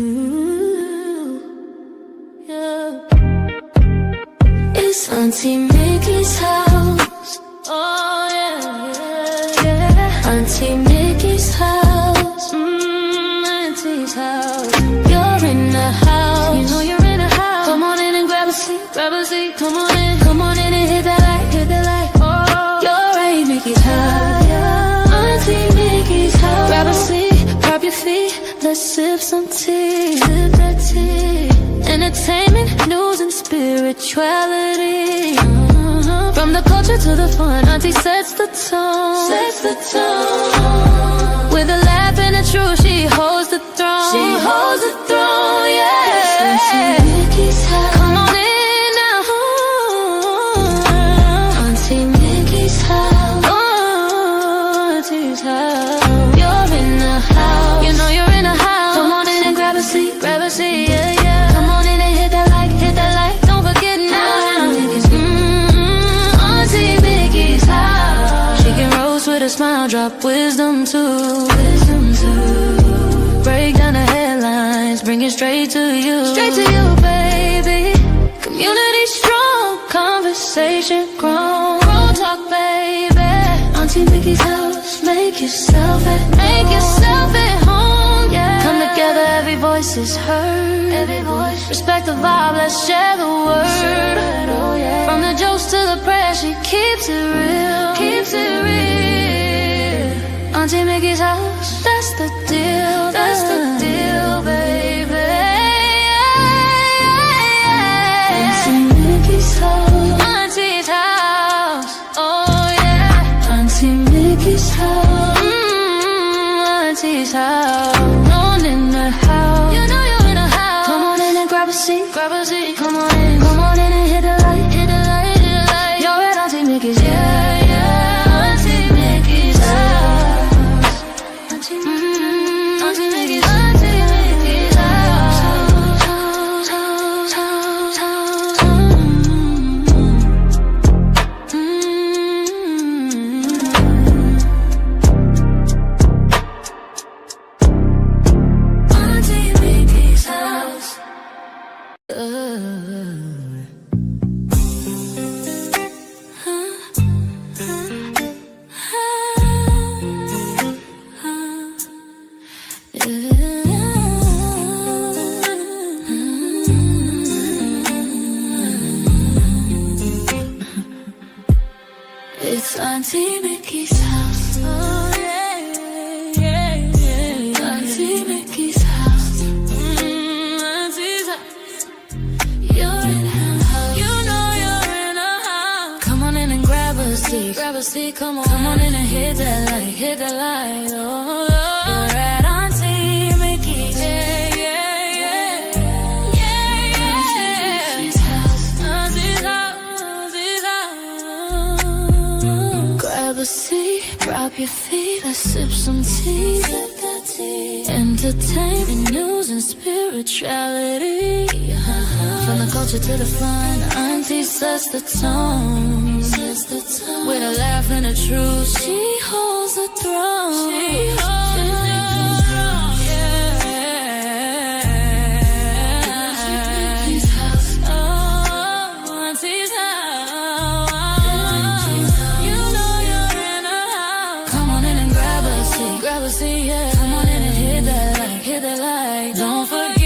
Ooh, yeah. It's Auntie Mickey's house. Oh yeah, yeah, yeah. Auntie Mickey's house. Auntie's house. You're in the house. You know you're in the house. Come on in and grab a seat, grab a seat. Come on in and hit that light, hit that light. Oh, you're in Mickey's house. Auntie Mickey's house. Grab a seat, prop your feet. Let's sip some tea, sip that tea. Entertainment, news, and spirituality. From the culture to the fun, Auntie sets the tone. Sets the tone. With a laugh and a truth, she holds the throne. She holds the throne, yeah. Auntie Mickey's house. Come on in now. Auntie Mickey's house. Oh, Auntie's house. You're in the house. You know you're in the house. Come on in and grab a seat, yeah, yeah. Come on in and hit that like, don't forget now. Auntie Mickey's house. She can roast with a smile, drop wisdom too. Break down the headlines, bring it straight to you. Straight to you, baby. Community strong, conversation grown. Real talk, baby. Auntie Mickey's house, make yourself at home, yeah. Come together, every voice is heard. Every voice. Respect the vibe, let's share the word. Oh, yeah. From the jokes to the prayer, she keeps it real. Keeps it real. Auntie Mickey's house, that's the deal. That's the deal, baby. Auntie Mickey's house. Auntie's house. Oh yeah. Auntie Mickey's house. Auntie's house. On in the house. You know you're in the house. Come on in and grab a seat. Grab a seat. Come on in and hit the light. Hit the light, hit the light. You're at Auntie Mickey's. Yeah, yeah. Auntie Mickey's house. Auntie Mickey's. Auntie Mickey's house. It's Auntie Mickey's house. Oh yeah, yeah, yeah. Auntie Mickey's house. Auntie's house. You're in her house. You know you're in her house. Come on in and grab a seat. Grab a seat, come on. Come on in and hit that light. Hit that light. Oh, you're at Auntie Mickey's. Yeah, yeah, yeah. Yeah, yeah. Auntie's house. Auntie's house. Auntie's house. Grab a seat, drop your feet, let's sip some tea. Sip that tea. Entertainment, news, and spirituality. From the culture to the fun, Auntie sets the tone. Sets the tone. With a laugh and a truth, she holds the throne. She holds the throne, yeah. Auntie's house. Oh, Auntie's house. You know you're in her house. Come on in and grab a seat. Grab a seat, yeah. Come on in and hit that light. Hit that light. Don't forget.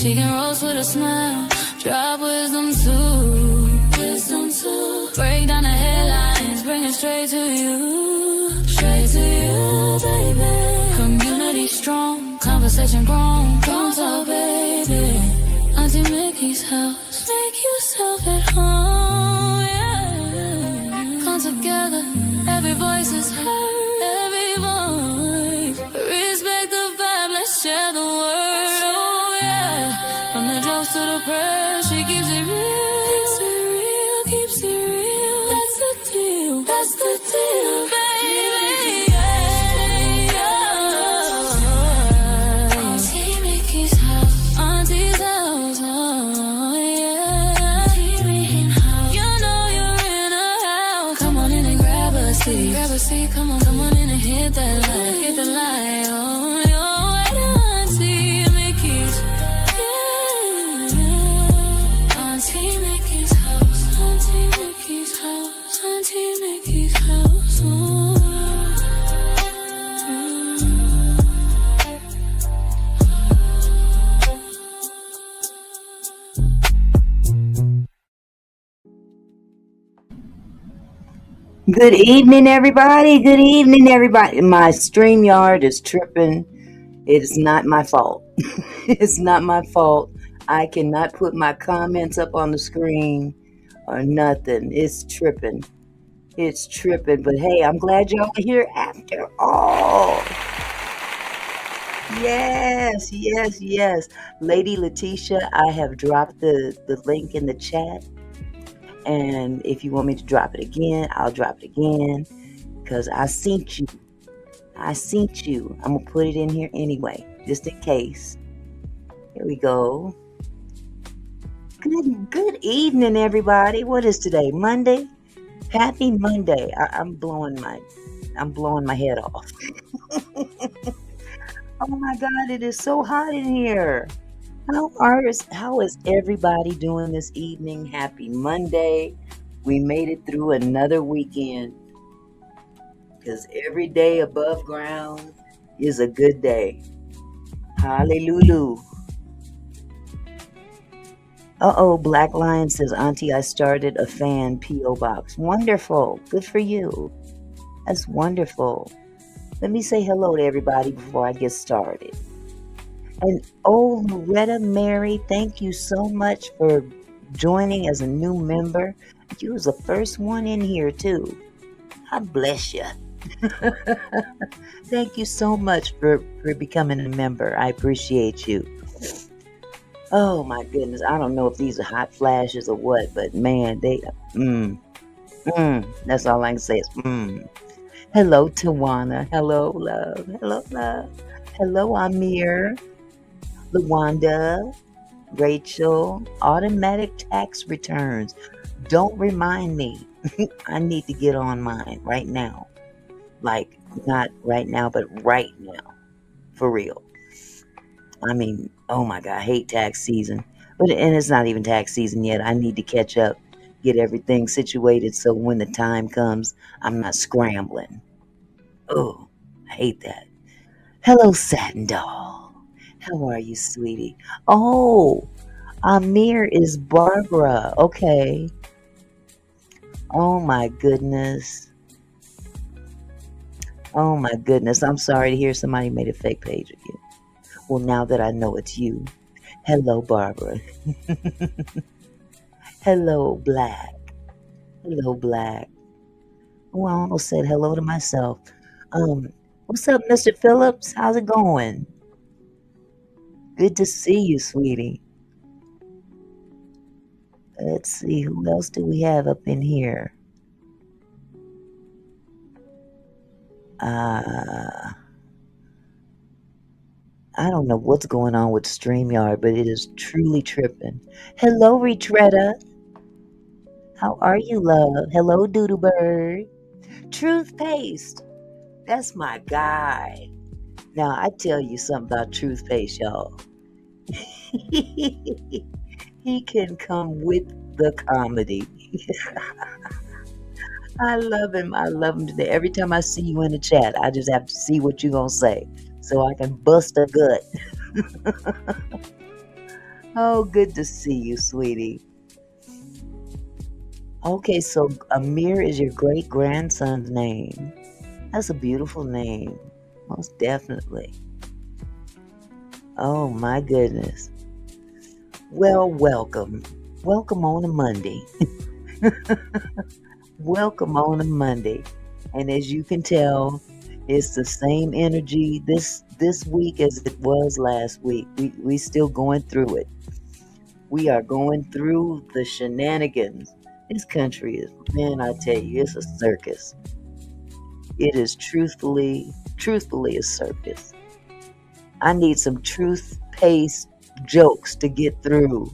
She can roast with a smile, drop wisdom too. Wisdom too. Break down the headlines, bring it straight to you. Straight to you, baby. Community strong, conversation grown. Don't talk, baby. Auntie Mickey's house. Make yourself at home, yeah. Come together, every voice is heard. Every voice. Respect the vibe, let's share the word. From the jokes to the prayers, she keeps it real. Keeps it real, keeps it real. That's the deal, that's the deal, baby. Yeah, yeah. Auntie Mickey's house. Auntie's house, oh yeah. Auntie Mickey's house. see, come on in and hit that light. Hit the light on your way to Auntie Mickey's. Yeah. Auntie Mickey's house. Auntie Mickey's house. Auntie Mickey's house. Ooh. Good evening, everybody. Good evening, everybody. My StreamYard is tripping. It is not my fault. It's not my fault. I cannot put my comments up on the screen or nothing. It's tripping. It's tripping. But hey, I'm glad y'all are here after all. Yes, yes, yes. Lady Letitia, I have dropped the link in the chat. And if you want me to drop it again, I'll drop it again. Because I sent you. I'm going to put it in here anyway, just in case. Here we go. Good evening, everybody. What is today? Monday? Happy Monday. I'm blowing my head off. Oh my God, it is so hot in here. How is everybody doing this evening? Happy Monday. We made it through another weekend. Because every day above ground is a good day. Hallelujah. Uh-oh, Black Lion says, Auntie, I started a fan P.O. box. Wonderful. Good for you. That's wonderful. Let me say hello to everybody before I get started. And Loretta Mary, thank you so much for joining as a new member. You was the first one in here too. God bless you. Thank you so much for becoming a member. I appreciate you. Oh my goodness. I don't know if these are hot flashes or what, but man, that's all I can say is Hello, Tawana. Hello, love. Hello, love. Hello, Amir. Lawanda, Rachel, automatic tax returns. Don't remind me. I need to get on mine right now. Like, not right now, but right now. For real. I mean, oh my God, I hate tax season. And it's not even tax season yet. I need to catch up, get everything situated so when the time comes, I'm not scrambling. Oh, I hate that. Hello, Satin Doll. How are you, sweetie? Oh, Amir is Barbara. Okay. Oh, my goodness. Oh, my goodness. I'm sorry to hear somebody made a fake page of you. Well, now that I know it's you. Hello, Barbara. Hello, Black. Hello, Black. Oh, I almost said hello to myself. What's up, Mr. Phillips? How's it going? Good to see you, sweetie. Let's see, who else do we have up in here? I don't know what's going on with StreamYard, but it is truly tripping. Hello, Retretta. How are you, love? Hello, Doodlebird. Truth Paste. That's my guy. Now, I tell you something about Truth Paste, y'all. He can come with the comedy. I love him. I love him today. Every time I see you in the chat, I just have to see what you're going to say so I can bust a gut. Oh, good to see you, sweetie. Okay, so Amir is your great-grandson's name. That's a beautiful name. Most definitely. Oh, my goodness. Well, welcome. Welcome on a Monday. Welcome on a Monday. And as you can tell, it's the same energy this week as it was last week. We still going through it. We are going through the shenanigans. This country is, man, I tell you, it's a circus. It is truthfully a circus. I need some truth-paced jokes to get through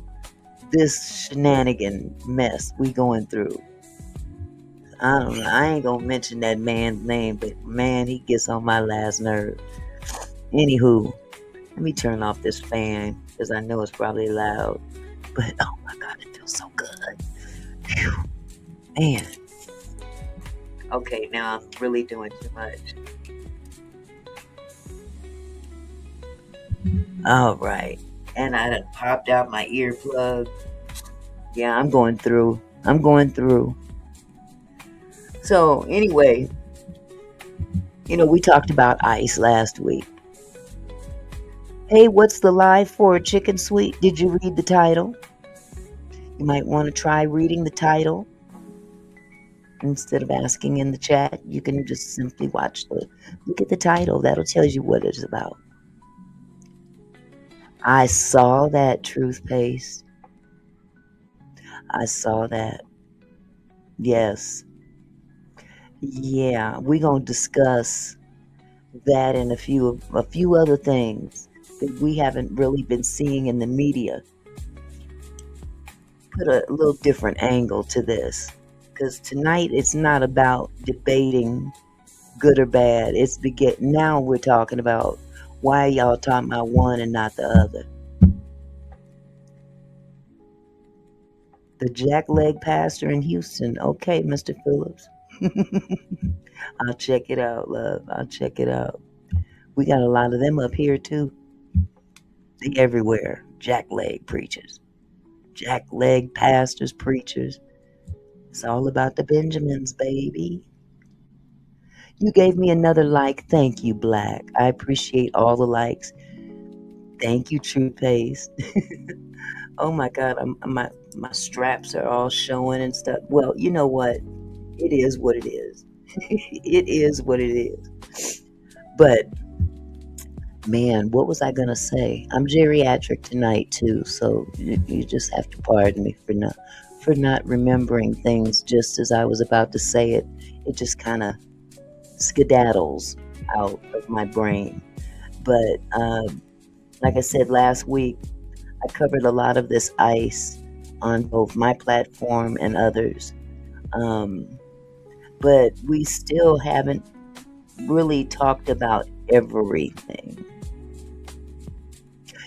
this shenanigan mess we going through. I don't know. I ain't gonna mention that man's name, but man, he gets on my last nerve. Anywho, let me turn off this fan because I know it's probably loud. But oh my god, it feels so good. Phew, man. Okay, now I'm really doing too much. All right. And I done popped out my earplug. Yeah, I'm going through. I'm going through. So, anyway, we talked about ice last week. Hey, what's the live for Chicken Sweet? Did you read the title? You might want to try reading the title. Instead of asking in the chat, you can just simply look at the title. That'll tell you what it's about. I saw that, Truth Paste. I saw that. Yes. Yeah, we're going to discuss that and a few other things that we haven't really been seeing in the media. Put a little different angle to this. Because tonight it's not about debating good or bad. Now we're talking about why y'all talking about one and not the other. The jackleg pastor in Houston. Okay, Mr. Phillips. I'll check it out, love. I'll check it out. We got a lot of them up here too. They everywhere. Jackleg preachers. Jackleg pastors, preachers. It's all about the Benjamins, baby. You gave me another like. Thank you, Black. I appreciate all the likes. Thank you, True Paste. Oh my God, my straps are all showing and stuff. Well, you know what? It is what it is. It is what it is. But man, what was I gonna say? I'm geriatric tonight too, so you just have to pardon me for not remembering things just as I was about to say it. It just kind of skedaddles out of my brain. But like I said last week, I covered a lot of this ice on both my platform and others. But we still haven't really talked about everything.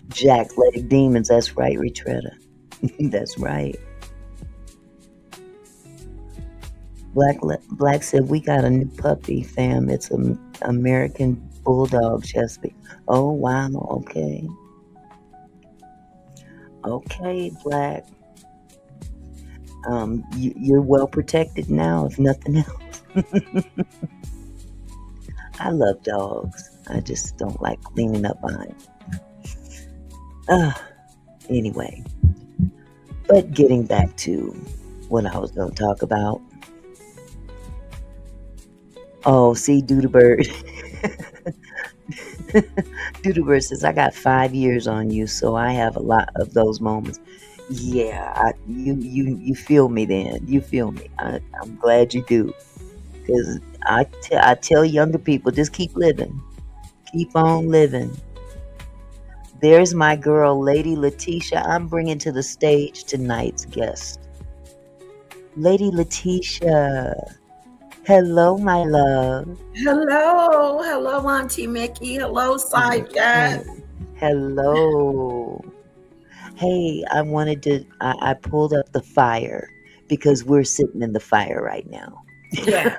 Jackleg demons, that's right, Retretta. That's right. Black said, we got a new puppy, fam. It's an American Bulldog, Chesapeake. Oh, wow, okay. Okay, Black. You're well protected now, if nothing else. I love dogs. I just don't like cleaning up behind. Anyway. But getting back to what I was going to talk about. Oh, see, Doodlebird. Doodlebird says, I got 5 years on you, so I have a lot of those moments. Yeah, you feel me then. You feel me. I'm glad you do. Because I tell younger people, just keep living. Keep on living. There's my girl, Lady Letitia. I'm bringing to the stage tonight's guest. Lady Letitia. Hello, my love. Hello. Hello, Auntie Mickey. Hello, Side Chat. Hello. Hey, I pulled up the fire because we're sitting in the fire right now. Yeah.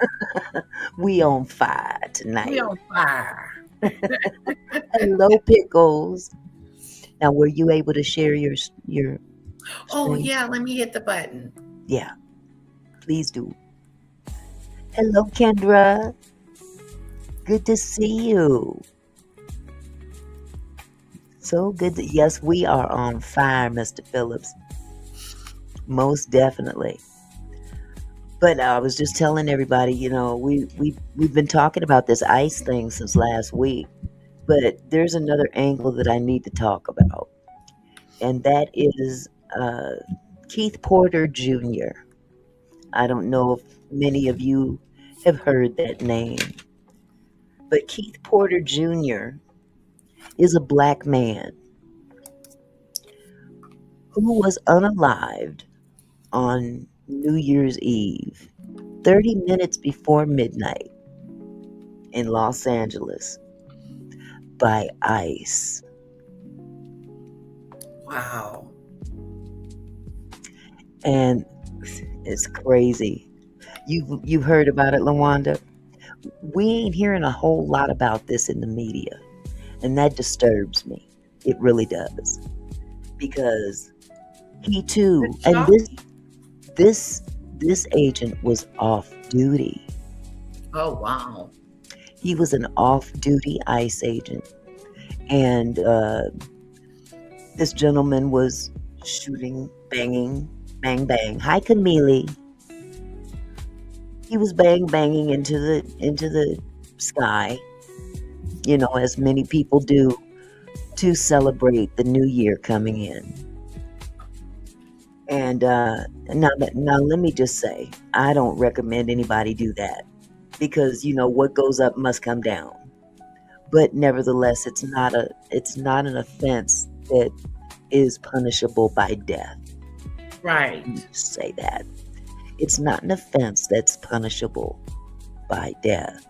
We on fire tonight. We on fire. Hello, Pickles. Now, were you able to share your Oh, screen? yeah. Let me hit the button. Yeah, please do. Hello, Kendra. Good to see you. So good. Yes, we are on fire, Mr. Phillips. Most definitely. But I was just telling everybody, we've been talking about this ice thing since last week. But there's another angle that I need to talk about. And that is Keith Porter Jr. I don't know if many of you have heard that name. But Keith Porter Jr. is a black man who was unalived on New Year's Eve. 30 minutes before midnight in Los Angeles by ICE. Wow. And it's crazy. You've heard about it, LaWanda? We ain't hearing a whole lot about this in the media, and that disturbs me. It really does, because he too, It's and shocking. this agent was off duty. Oh, wow. He was an off-duty ICE agent, and this gentleman was shooting, banging, bang bang. Hi, Camille. He was banging into the sky, as many people do to celebrate the new year coming in. And now let me just say, I don't recommend anybody do that, because what goes up must come down. But nevertheless, it's not an offense that is punishable by death. Right. Just say that. It's not an offense that's punishable by death.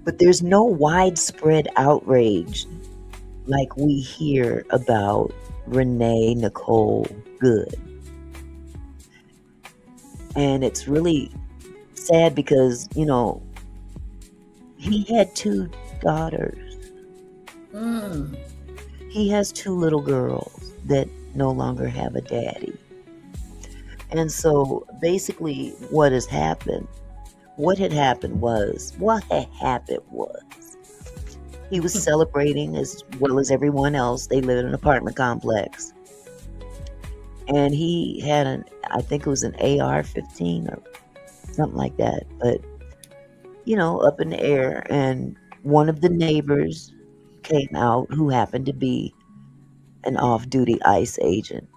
But there's no widespread outrage like we hear about Renee Nicole Good. And it's really sad because, he had 2 daughters. Mm. He has 2 little girls that no longer have a daddy. And so basically what had happened was he was celebrating as well as everyone else. They live in an apartment complex. And he had I think it was an AR-15 or something like that. But, up in the air. And one of the neighbors came out who happened to be an off-duty ICE agent.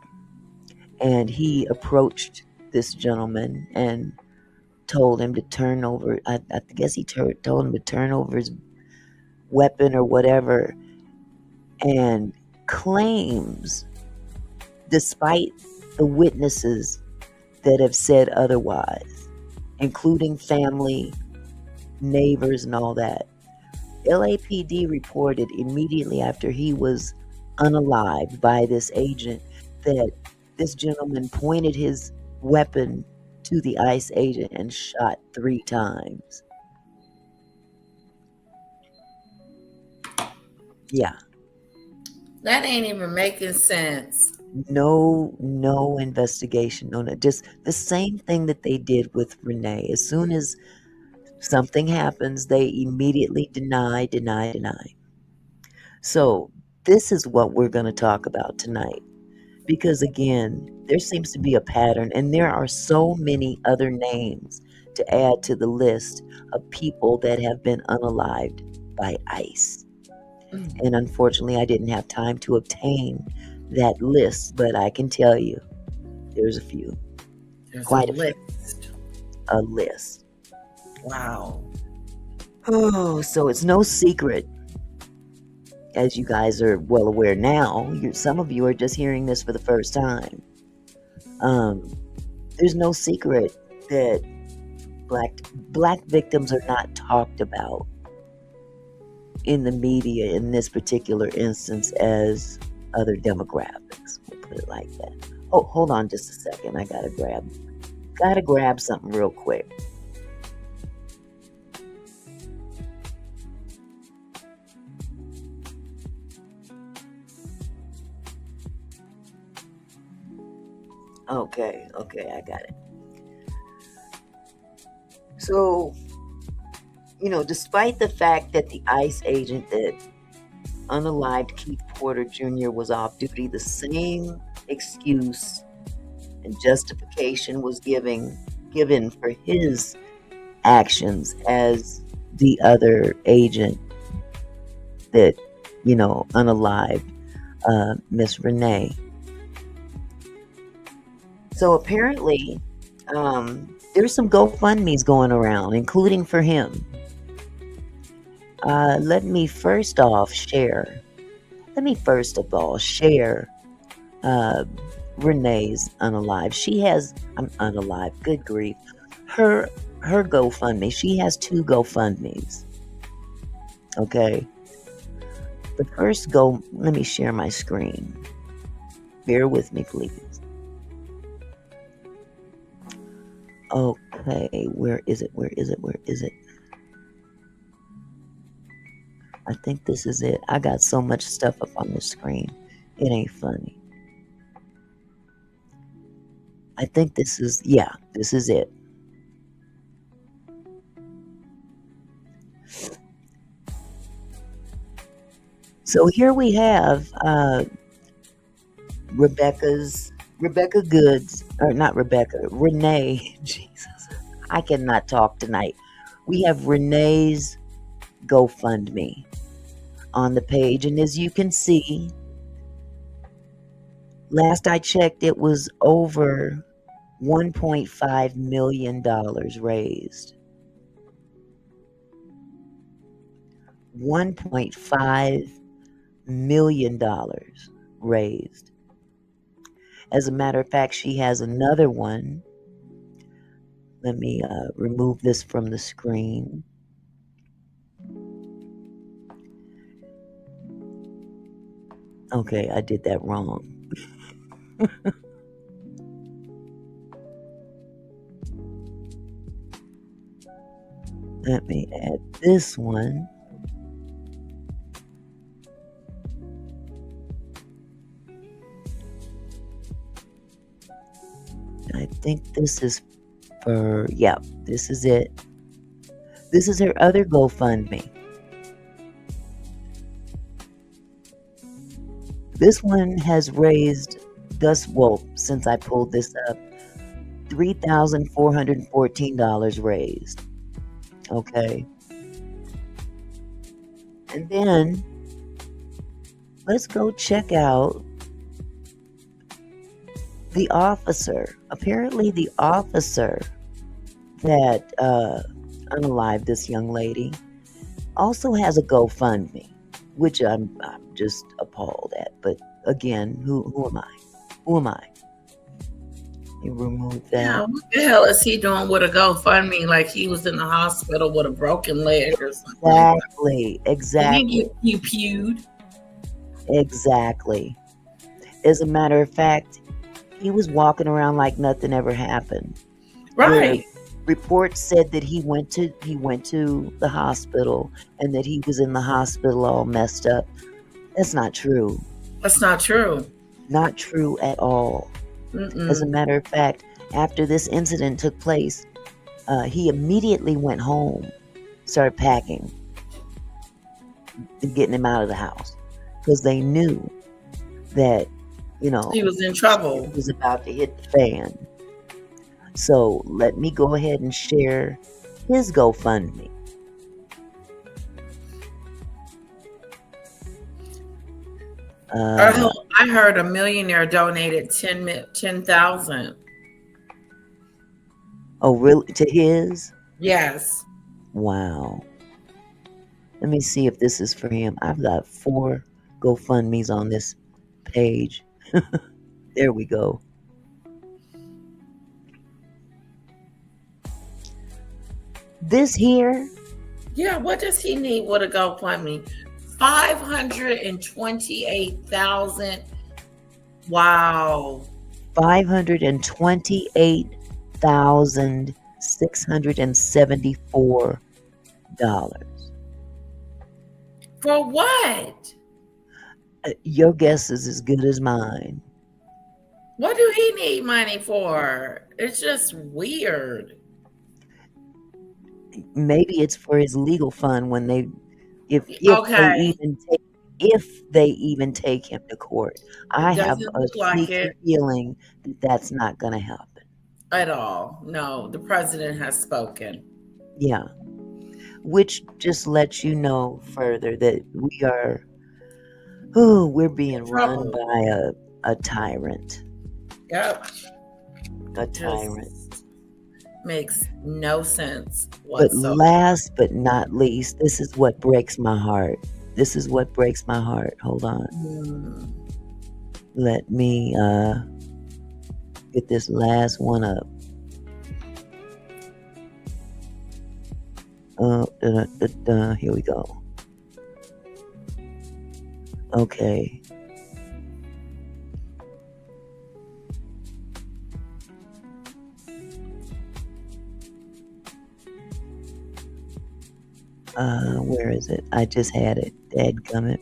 And he approached this gentleman and told him to turn over. I guess he told him to turn over his weapon or whatever, and claims, despite the witnesses that have said otherwise, including family, neighbors, and all that, LAPD reported immediately after he was unalived by this agent that this gentleman pointed his weapon to the ICE agent and shot 3 times. Yeah. That ain't even making sense. No investigation. No, just the same thing that they did with Renee. As soon as something happens, they immediately deny. So this is what we're going to talk about tonight. Because again, there seems to be a pattern, and there are so many other names to add to the list of people that have been unalived by ICE. And unfortunately, I didn't have time to obtain that list, but I can tell you there's a few. There's Quite a a few. list. A list. Wow. Oh, so it's no secret, as you guys are well aware now. Some of you are just hearing this for the first time. There's no secret that black victims are not talked about in the media in this particular instance as other demographics. We'll put it like that. Oh, hold on just a second. I gotta grab something real quick. Okay, I got it. So, despite the fact that the ICE agent that unalived Keith Porter Jr. was off duty, the same excuse and justification was given for his actions as the other agent that, unalived Miss Renee. So apparently, there's some GoFundMes going around, including for him. Let me first of all share Renee's unalive. She has, I'm unalive, good grief. Her GoFundMe, she has 2 GoFundMes. Okay. The first let me share my screen. Bear with me, please. Okay, where is it? I think this is it. I got so much stuff up on the screen. It ain't funny. I think this is it. So here we have Renee. Jesus, I cannot talk tonight. We have Renee's GoFundMe on the page, and as you can see, last I checked, it was over $1.5 million raised. $1.5 million raised. As a matter of fact, she has another one. Let me remove this from the screen. Okay, I did that wrong. Let me add this one. I think this is this is it. This is her other GoFundMe. This one has raised since I pulled this up, $3,414 raised. Okay. And then let's go check out the officer. Apparently the officer that unalived this young lady also has a GoFundMe, which I'm just appalled at. But again, who am I? You remove that. Yeah, what the hell is he doing with a GoFundMe? Like he was in the hospital with a broken leg or something. Exactly. You pewed. Exactly. As a matter of fact, he was walking around like nothing ever happened. Right. Reports said that he went to the hospital and that he was in the hospital all messed up. That's not true. That's not true. Not true at all. Mm-mm. As a matter of fact, after this incident took place, he immediately went home, started packing, and getting him out of the house because they knew that, he was in trouble. He was about to hit the fan. So let me go ahead and share his GoFundMe. I heard a millionaire donated 10,000. Oh, really? To his? Yes. Wow. Let me see if this is for him. I've got 4 GoFundMes on this page. There we go. This here? Yeah, what does he need with a GoFundMe? 528,000. Wow. $528,674. For what? Your guess is as good as mine. What do he need money for? It's just weird. Maybe it's for his legal fund when if they even take him to court. I have a sneaky feeling that that's not going to happen at all. No, the president has spoken. Yeah, which just lets you know further that we're being run by a tyrant. Yep, a tyrant. Makes no sense whatsoever. But last but not least, this is what breaks my heart. Hold on. Let me Get this last one up. Here we go. Okay. Where is it? I just had it. Dadgummit.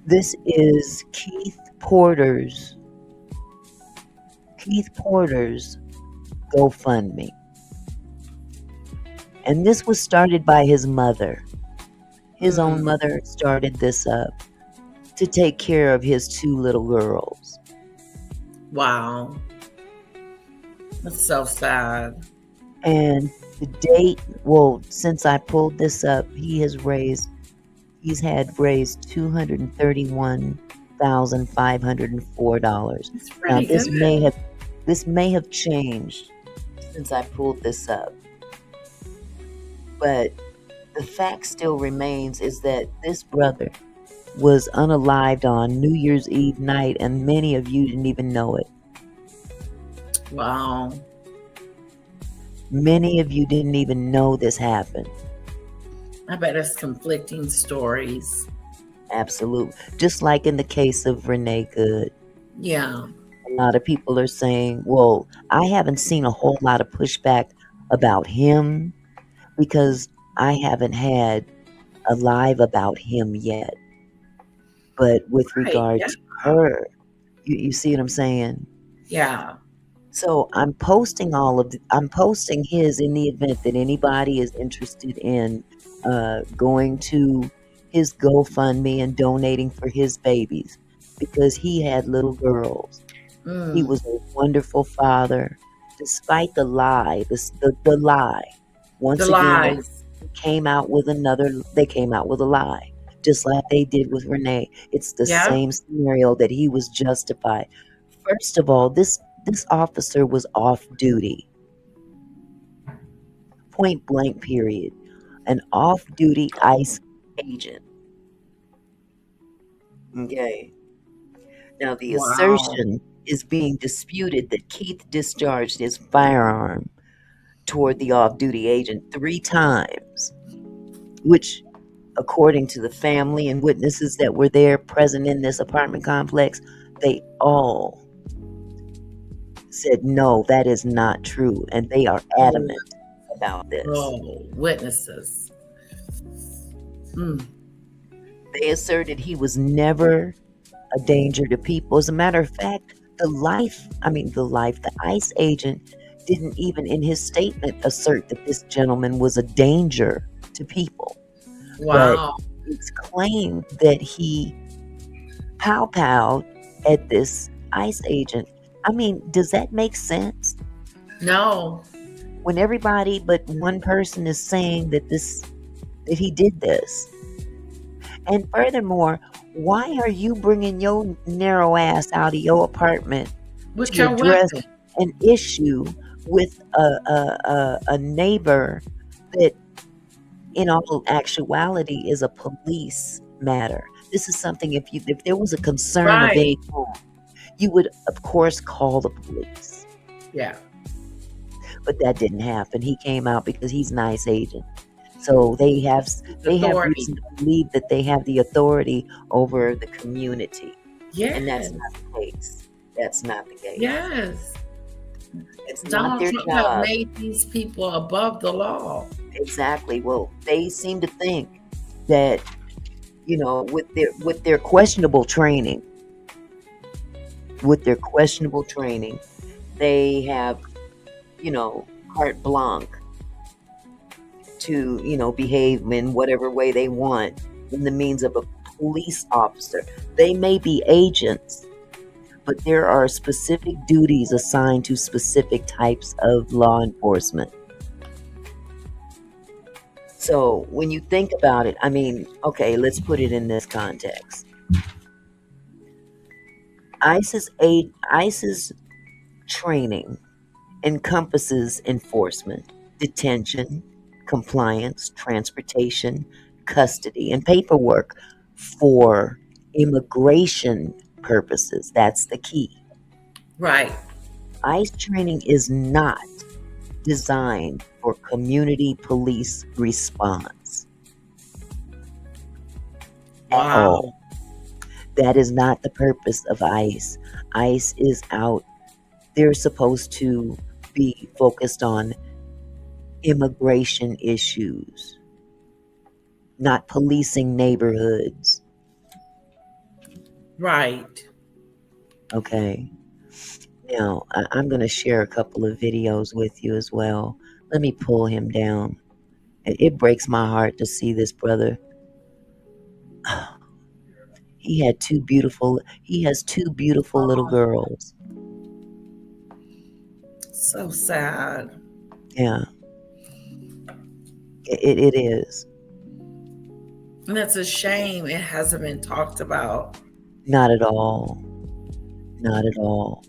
This is Keith Porter's GoFundMe. And this was started by his mother. His own mother started this up to take care of his 2 little girls. Wow. That's so sad. And the date, well, since I pulled this up, he's raised $231,504. Now this may have changed since I pulled this up. But the fact still remains is that this brother was unalived on New Year's Eve night, and many of you didn't even know it. Wow. Many of you didn't even know this happened. I bet it's conflicting stories. Absolutely. Just like in the case of Renee Good. Yeah. A lot of people are saying, well, I haven't seen a whole lot of pushback about him because I haven't had a live about him yet. But with regard to her, you see what I'm saying? Yeah. So I'm posting his in the event that anybody is interested in going to his GoFundMe and donating for his babies, because he had little girls. He was a wonderful father, despite the lie, the lie. Once again, they came out with a lie, just like they did with Renee. It's the same scenario that he was justified. First of all, this officer was off duty. Point blank, period. An off-duty ICE agent. Okay. Now the assertion is being disputed that Keith discharged his firearm toward the off-duty agent 3 times, which, according to the family and witnesses that were there present in this apartment complex, they all said, no, that is not true. And they are adamant about this. Oh, witnesses. They asserted he was never a danger to people. As a matter of fact, the ICE agent didn't even in his statement assert that this gentleman was a danger to people. Wow. But it's claimed that he pow-powed at this ICE agent. I mean, does that make sense? No. When everybody but one person is saying that he did this. And furthermore, why are you bringing your narrow ass out of your apartment to address an issue with a neighbor that, in all actuality, is a police matter? This is something, if there was a concern of any kind, you would, of course, call the police. Yeah. But that didn't happen. He came out because he's an ICE agent. So they have reason to believe that they have the authority over the community. Yes. And that's not the case. That's not the case. Yes. It's Donald not their Trump job. have made these people above the law. Exactly. Well, they seem to think that, with their questionable training, they have, carte blanche to, behave in whatever way they want in the means of a police officer. They may be agents, but there are specific duties assigned to specific types of law enforcement. So when you think about it, okay, let's put it in this context. ICE's training encompasses enforcement, detention, compliance, transportation, custody, and paperwork for immigration purposes. That's the key. Right. ICE training is not designed for community police response at all. That is not the purpose of ICE. ICE is out. They're supposed to be focused on immigration issues, not policing neighborhoods. Right. Okay. Now, I'm going to share a couple of videos with you as well. Let me pull him down. It breaks my heart to see this brother. He has two beautiful little girls. So sad. Yeah. It is. And it's a shame it hasn't been talked about. Not at all. Not at all.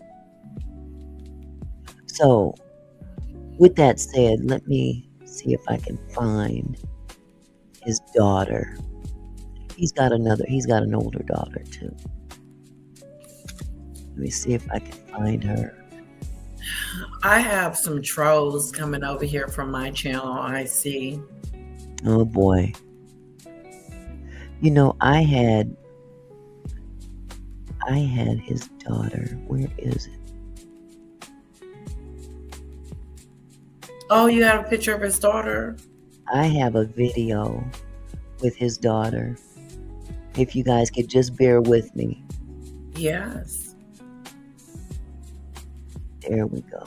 So, with that said, let me see if I can find his daughter. He's got an older daughter too. Let me see if I can find her. I have some trolls coming over here from my channel, I see. Oh boy. You know, I had his daughter. Where is it? Oh, you have a picture of his daughter? I have a video with his daughter. If you guys could just bear with me. Yes. There we go.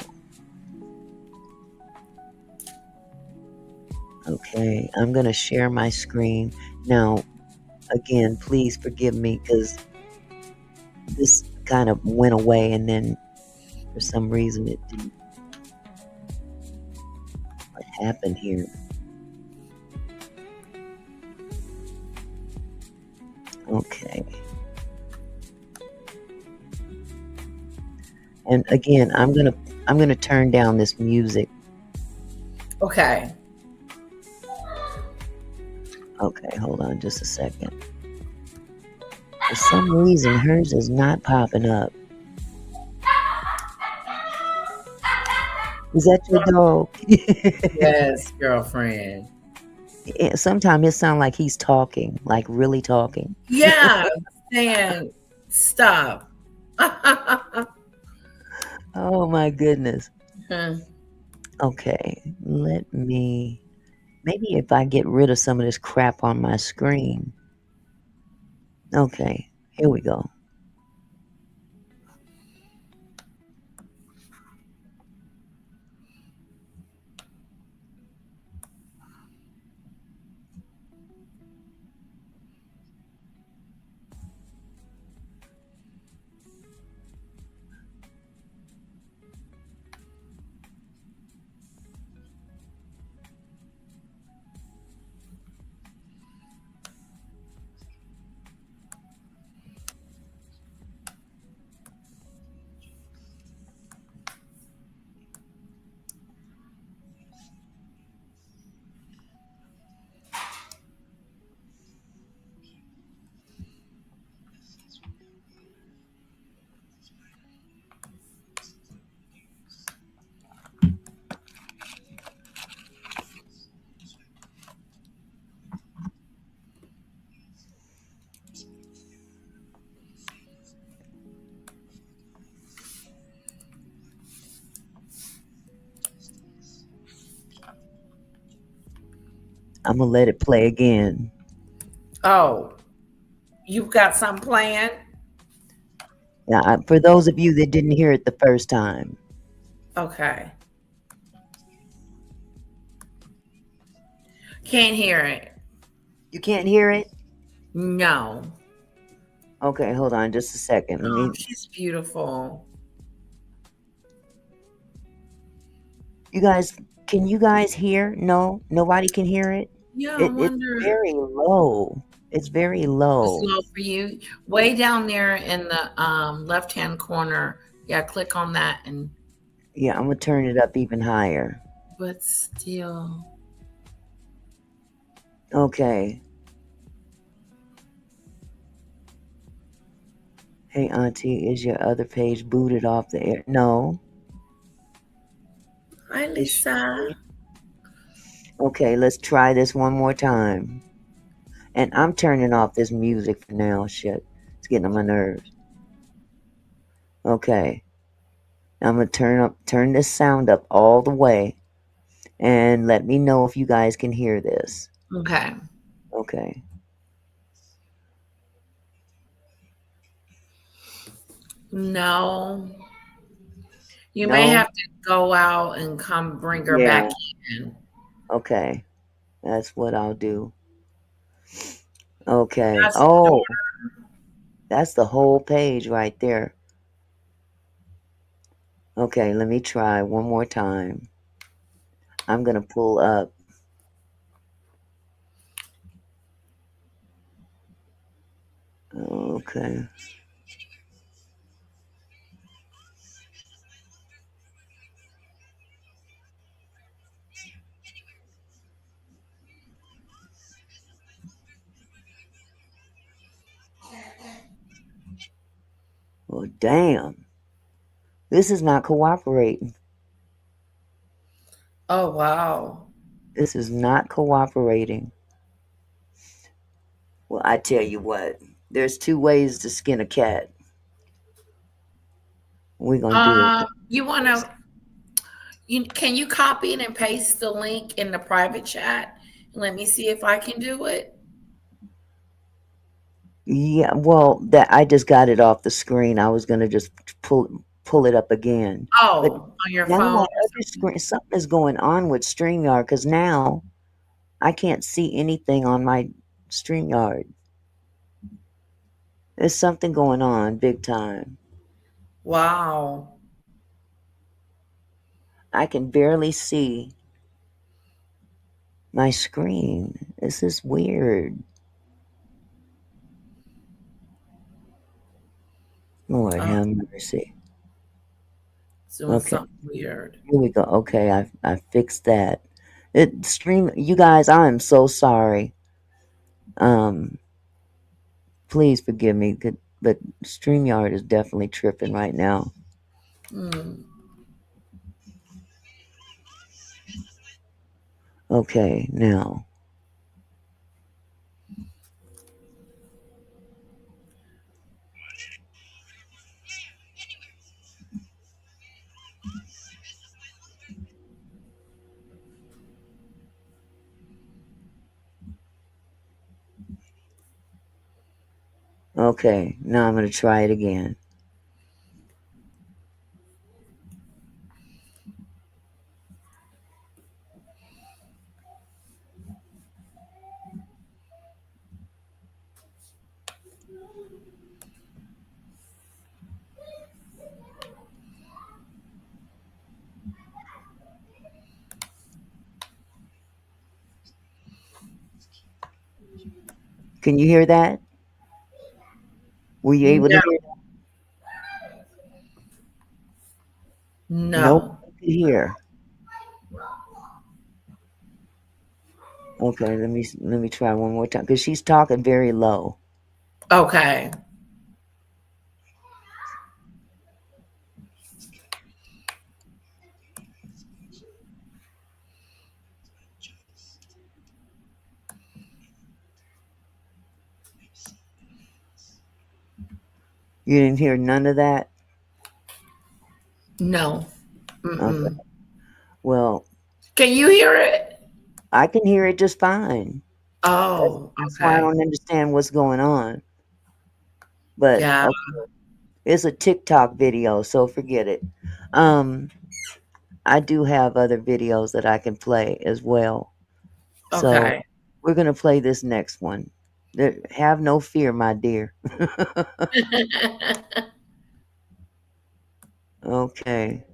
Okay, I'm going to share my screen. Now, again, please forgive me because this kind of went away and then for some reason it didn't. What happened here? Okay. And again, I'm gonna turn down this music. Okay. Okay, hold on just a second. For some reason, hers is not popping up. Is that your dog? Yes, girlfriend. Sometimes it sounds like he's talking, like really talking. Yeah, saying stop. Oh my goodness. Hmm. Okay, maybe if I get rid of some of this crap on my screen. Okay, here we go. I'm gonna let it play again. Oh, you've got some planned? Now, for those of you that didn't hear it the first time. Okay. Can't hear it. You can't hear it? No. Okay, hold on just a second. Oh, she's beautiful. Can you guys hear? No? Nobody can hear it? Yeah, I wonder. It's very low. It's very low. It's low for you. Way down there in the left-hand corner. Yeah, click on that and. Yeah, I'm gonna turn it up even higher. But still. Okay. Hey, Auntie, is your other page booted off the air? No. Hi, Lisa. Okay, let's try this one more time. And I'm turning off this music for now. Shit. It's getting on my nerves. Okay. I'm gonna turn this sound up all the way and let me know if you guys can hear this. Okay. Okay. No. You may No? have to go out and come bring her Yeah. back in. Okay. That's what I'll do. Okay. That's the Oh, door. that's the whole page right there. Okay, let me try one more time. I'm gonna pull up. Okay. Well, damn. This is not cooperating. Oh, wow. This is not cooperating. Well, I tell you what. There's two ways to skin a cat. We're gonna do it. You want to, can you copy it and paste the link in the private chat? Let me see if I can do it. Yeah, well, that I just got it off the screen. I was gonna just pull it up again. But Oh, on your now phone my or other something. screen, something is going on with StreamYard because now I can't see anything on my StreamYard. There's something going on big time. Wow. I can barely see my screen. This is weird. Lord Oh, have mercy. it's doing Okay, something weird. here we go. Okay, I fixed that. It stream you guys, I am so sorry. Um Please forgive me, but StreamYard is definitely tripping right now. Hmm. Okay, now. Okay, now I'm going to try it again. Can you hear that? Were you able to No, hear that? Nope, no. I could hear. Okay, let me try one more time because she's talking very low. Okay. You didn't hear none of that? No. Okay. Mm-mm. Well, Can you hear it? I can hear it just fine. That's, Oh, that's why I okay. don't understand what's going on. But Yeah. it's a TikTok video, so forget it. Um, I do have other videos that I can play as well. So Okay. we're gonna play this next one. Have no fear, my dear. Okay.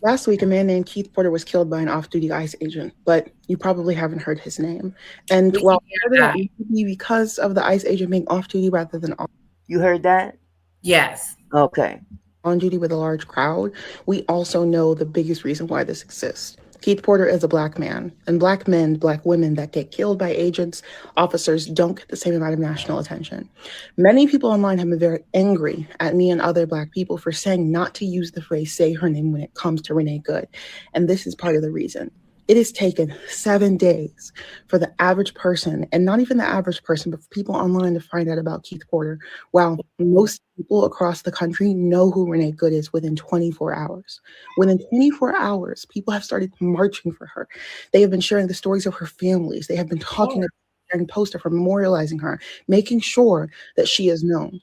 Last week, a man named Keith Porter was killed by an off duty ICE agent, but you probably haven't heard his name. And We can while hear part of that that. may be because of the ICE agent being off duty rather than off, You heard that? Yes. Okay. on duty with a large crowd, we also know the biggest reason why this exists. Keith Porter is a black man, and black men, black women that get killed by agents, officers don't get the same amount of national attention. Many people online have been very angry at me and other black people for saying not to use the phrase say her name when it comes to Renee Good. And this is part of the reason. It has taken 7 days for the average person, and not even the average person, but for people online to find out about Keith Porter. While most people across the country know who Renee Good is within 24 hours. Within 24 hours, people have started marching for her. They have been sharing the stories of her families. They have been talking about and poster for memorializing her, making sure that she is known.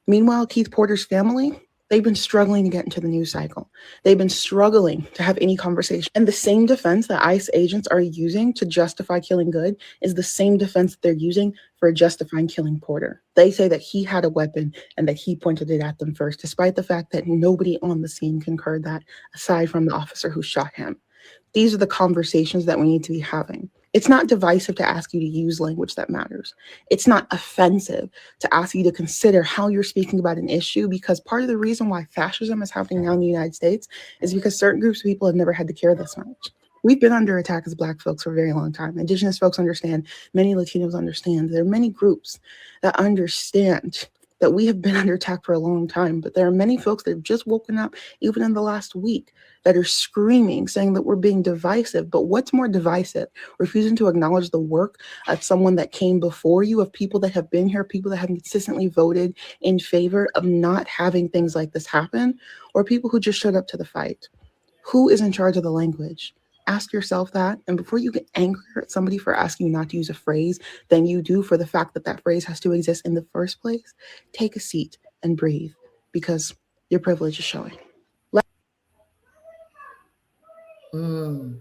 Meanwhile, Keith Porter's family, they've been struggling to get into the news cycle. They've been struggling to have any conversation. And the same defense that ICE agents are using to justify killing Good is the same defense that they're using for justifying killing Porter. They say that he had a weapon and that he pointed it at them first, despite the fact that nobody on the scene concurred that aside from the officer who shot him. These are the conversations that we need to be having. It's not divisive to ask you to use language that matters. It's not offensive to ask you to consider how you're speaking about an issue, because part of the reason why fascism is happening now in the United States is because certain groups of people have never had to care this much. We've been under attack as Black folks for a very long time. Indigenous folks understand, many Latinos understand. There are many groups that understand that we have been under attack for a long time, but there are many folks that have just woken up, even in the last week, that are screaming, saying that we're being divisive. But what's more divisive? Refusing to acknowledge the work of someone that came before you, of people that have been here, people that have consistently voted in favor of not having things like this happen, or people who just showed up to the fight? Who is in charge of the language? Ask yourself that. And before you get angry at somebody for asking you not to use a phrase, than you do for the fact that that phrase has to exist in the first place, take a seat and breathe, because your privilege is showing. Mm,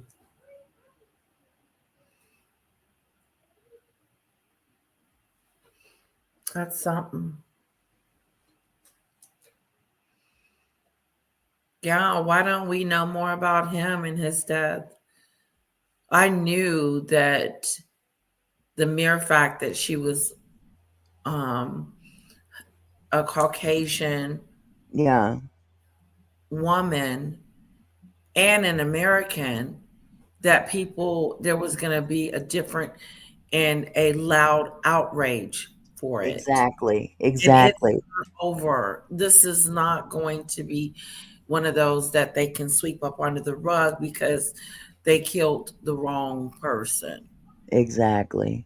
that's something. Yeah, why don't we know more about him and his death? I knew that the mere fact that she was um, a Caucasian Yeah, woman and an American, that people, there was going to be a different and a loud outrage for it. exactly, And it's exactly, not over. This is not going to be one of those that they can sweep up under the rug because they killed the wrong person. exactly.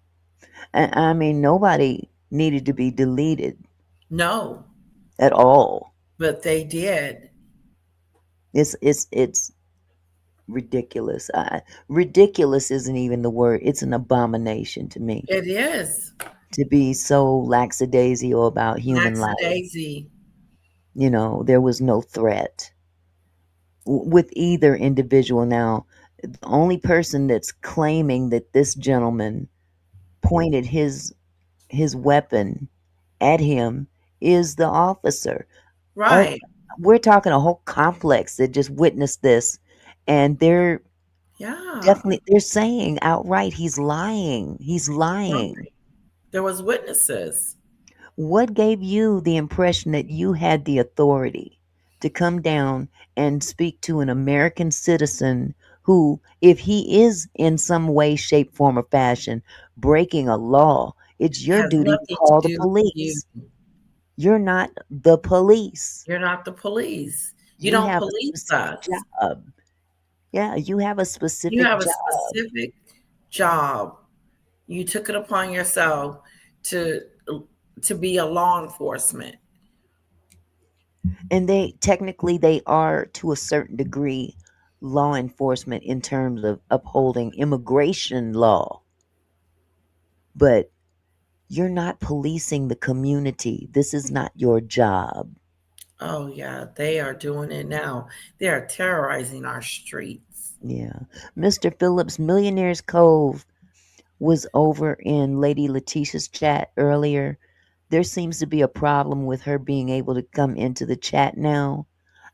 And I mean, nobody needed to be deleted No, at all. but they did. It's ridiculous. Ridiculous isn't even the word. It's an abomination to me It is. to be so lackadaisical about human life. Lackadaisy. There was no threat with either individual. Now, the only person that's claiming that this gentleman pointed his weapon at him is the officer. Uh, Right. we're talking a whole complex that just witnessed this, and Yeah. they're saying outright he's lying. He's lying. Right. There was witnesses. What gave you the impression that you had the authority to come down and speak to an American citizen who, if he is in some way, shape, form, or fashion breaking a law, it's your Has duty to nothing to call the do with you. police? You're not the police. You're not the police. You You don't have a police specific us. job. Yeah, you have a You specific have a job. specific job. You took it upon yourself to to be a law enforcement. And they are to a certain degree law enforcement in terms of upholding immigration law, but you're not policing the community. This is not your job. Oh yeah, they are doing it now. They are terrorizing our streets. Yeah. Mr. Phillips, Millionaire's Cove was over in Lady Letitia's chat earlier. There seems to be a problem with her being able to come into the chat now.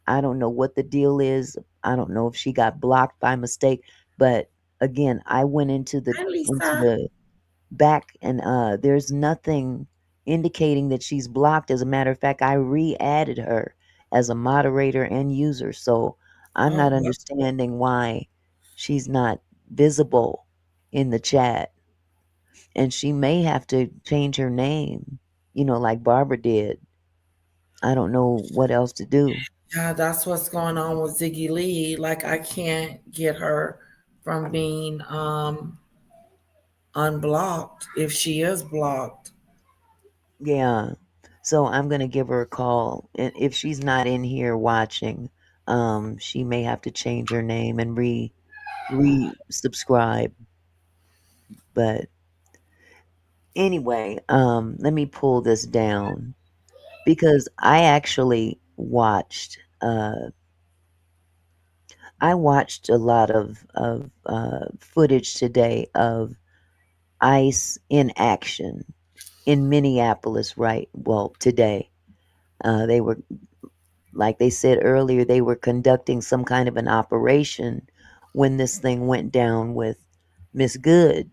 I don't know what the deal is. I don't know if she got blocked by mistake, but again, I went Hi, into Lisa. the back, and there's nothing indicating that she's blocked. As a matter of fact, I re-added her as a moderator and user. So I'm Oh, not understanding why she's not visible in the chat. And she may have to change her name, like Barbara did. I don't know what else to do. yeah, that's what's going on with Ziggy Lee. Like I can't get her from being unblocked if she is blocked. Yeah. So I'm gonna give her a call. And if she's not in here watching, she may have to change her name and re-subscribe. But anyway, let me pull this down because I watched a lot of footage today of ICE in action in Minneapolis, right? Well, today. They were, like they said earlier, they were conducting some kind of an operation when this thing went down with Miss Good.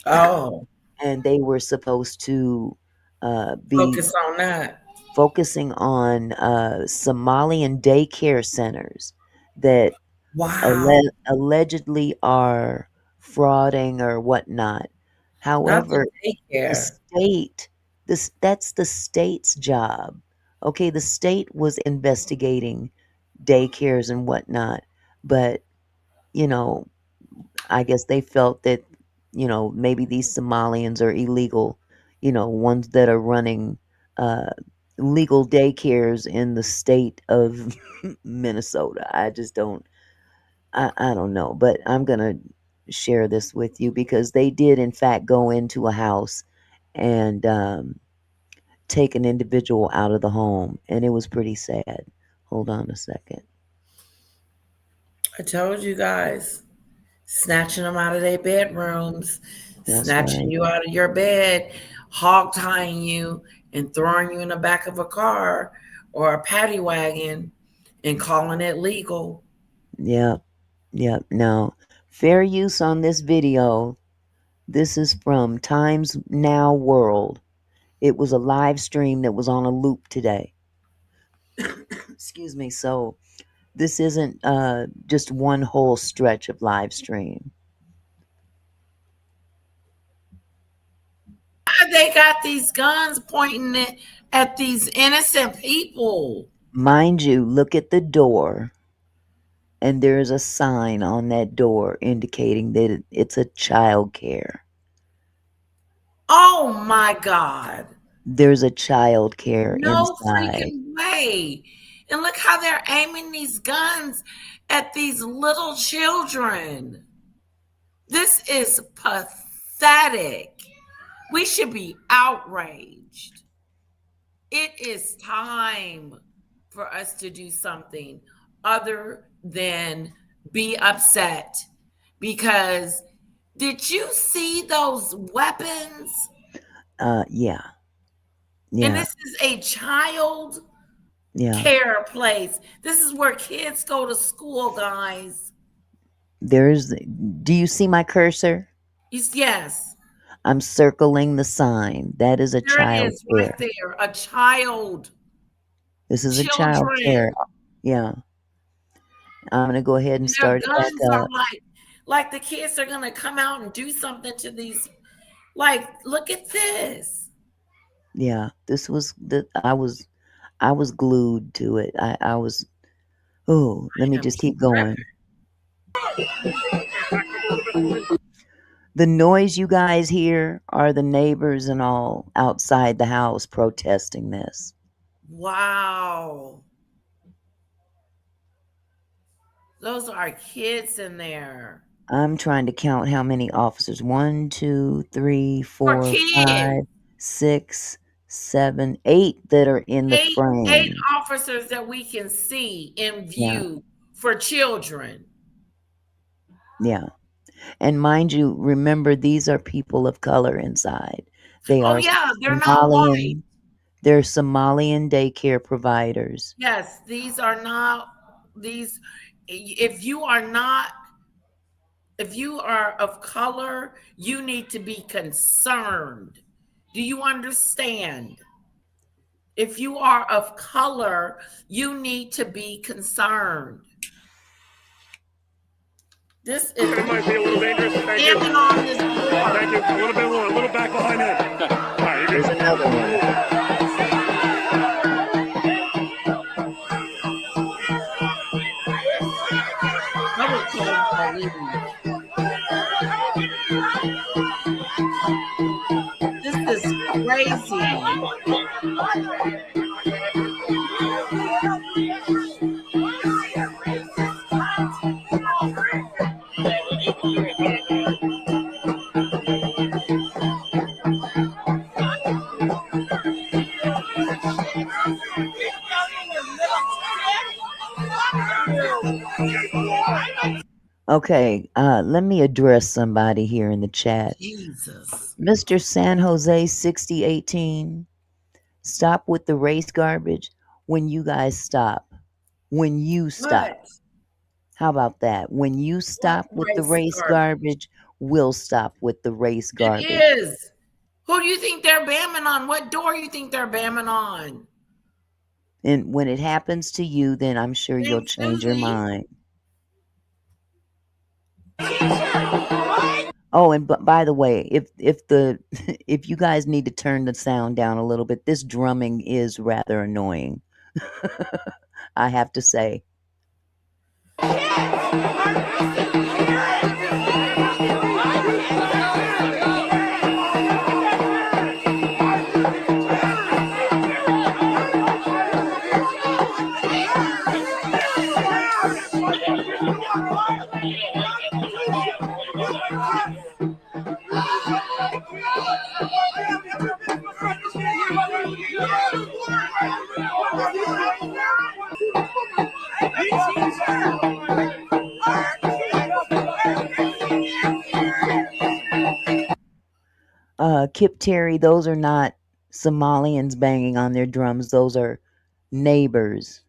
Oh, And they were supposed to be focus on that. focusing on Somalian daycare centers that Wow, allegedly are frauding or whatnot. not the However, the daycare. state, that's the state's job. Okay, the state was investigating daycares and whatnot, but you know, I guess they felt that maybe these Somalians are illegal, ones that are running uh, legal daycares in the state of Minnesota. I just don't. I don't know, but I'm gonna share this with you because they did, in fact, go into a house and take an individual out of the home, and it was pretty sad. Hold on a second. I told you guys, snatching them out of their bedrooms, That's snatching right. you out of your bed, hog tying you, and throwing you in the back of a car or a paddy wagon and calling it legal. Yep. Yep. Now, fair use on this video. This is from Times Now World. It was a live stream that was on a loop today. Excuse me. So this isn't just one whole stretch of live stream. They got these guns pointing it at these innocent people. Mind you, look at the door, and there is a sign on that door indicating that it's a child care. Oh my God. There's a child care No inside. freaking way. And look how they're aiming these guns at these little children. This is pathetic. We should be outraged. It is time for us to do something other than be upset because did you see those weapons? Yeah, And yeah, this is a child yeah. care place. This is where kids go to school, guys. Do you see my cursor? Yes, I'm circling the sign. That is a there it child is right care. there. A child, This is a child care. children. Yeah. I'm gonna go ahead and And their start it back guns are up. like the kids are gonna come out and do something to these. Like, look at this. Yeah. This was the I was glued to it. I was oh, let me I am just keep tripping. going. The noise you guys hear are the neighbors and all outside the house protesting this. Wow. Those are kids in there. I'm trying to count how many officers. 1, 2, 3, For 4, kids. 5, 6, 7, 8 that are in the Eight frame. officers that we can see in Yeah, view for children. yeah. And mind you, remember these are people of color inside. They Oh are yeah, they're not white. Somalian. They're Somalian daycare providers. Yes, these are not these if you are not if you are of color, you need to be concerned. Do you understand? If you are of color, you need to be concerned. This is It might be a little dangerous. Thank you. jamming on this door. Thank you. A little bit more, a little back behind him. All right, you're There's good. another one. I would call the police. This is crazy. Okay, let me address somebody here in the chat. Jesus. Mr. San Jose 6018, stop with the race garbage when you guys stop. When you stop. What? How about that? When you stop with the race race garbage, we'll stop with the race garbage. It is. Who do you think they're bamming on? What door you think they're bamming on? And when it happens to you, then I'm sure you'll change your mind. Oh, and by the way, if if you guys need to turn the sound down a little bit, this drumming is rather annoying. I have to say. Kip Terry, those are not Somalians banging on their drums. Those are neighbors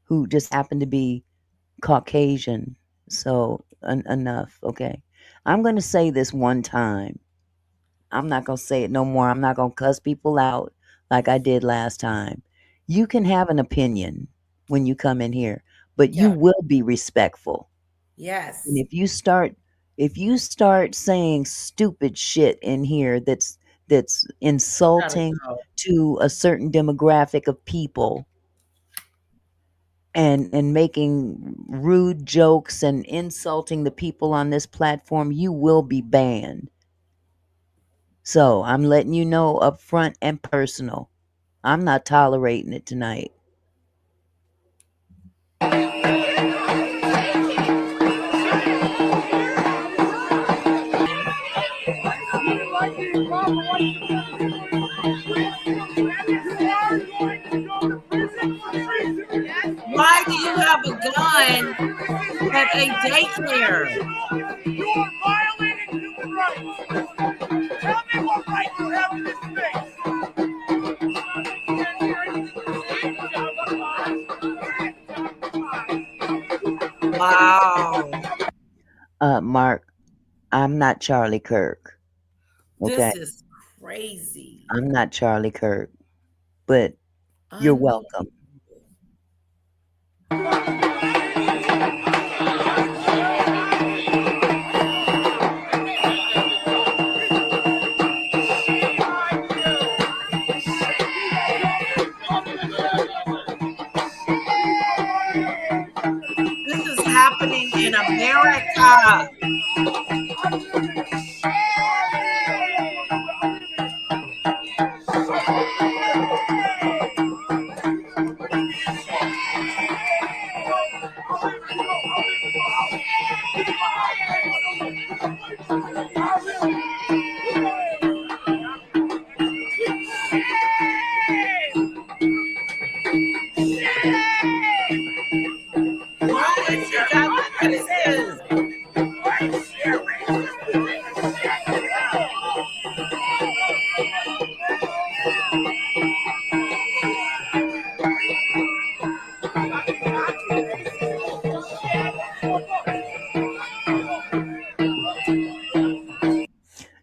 who just happen to be Caucasian. So enough, okay? I'm going to say this one time. I'm not going to say it no more. I'm not going to cuss people out like I did last time. You can have an opinion when you come in here, but you will be respectful. Yes. And if you start saying stupid shit in here that's insulting to a certain demographic of people and making rude jokes and insulting the people on this platform, you will be banned. So I'm letting you know up front and personal. I'm not tolerating it tonight. Why do you have a gun at a daycare? You are violating human rights. Tell me what right you have in this space. Wow. Mark, I'm not Charlie Kirk. Okay? This is crazy. I'm not Charlie Kirk. But you're welcome. This is happening in America.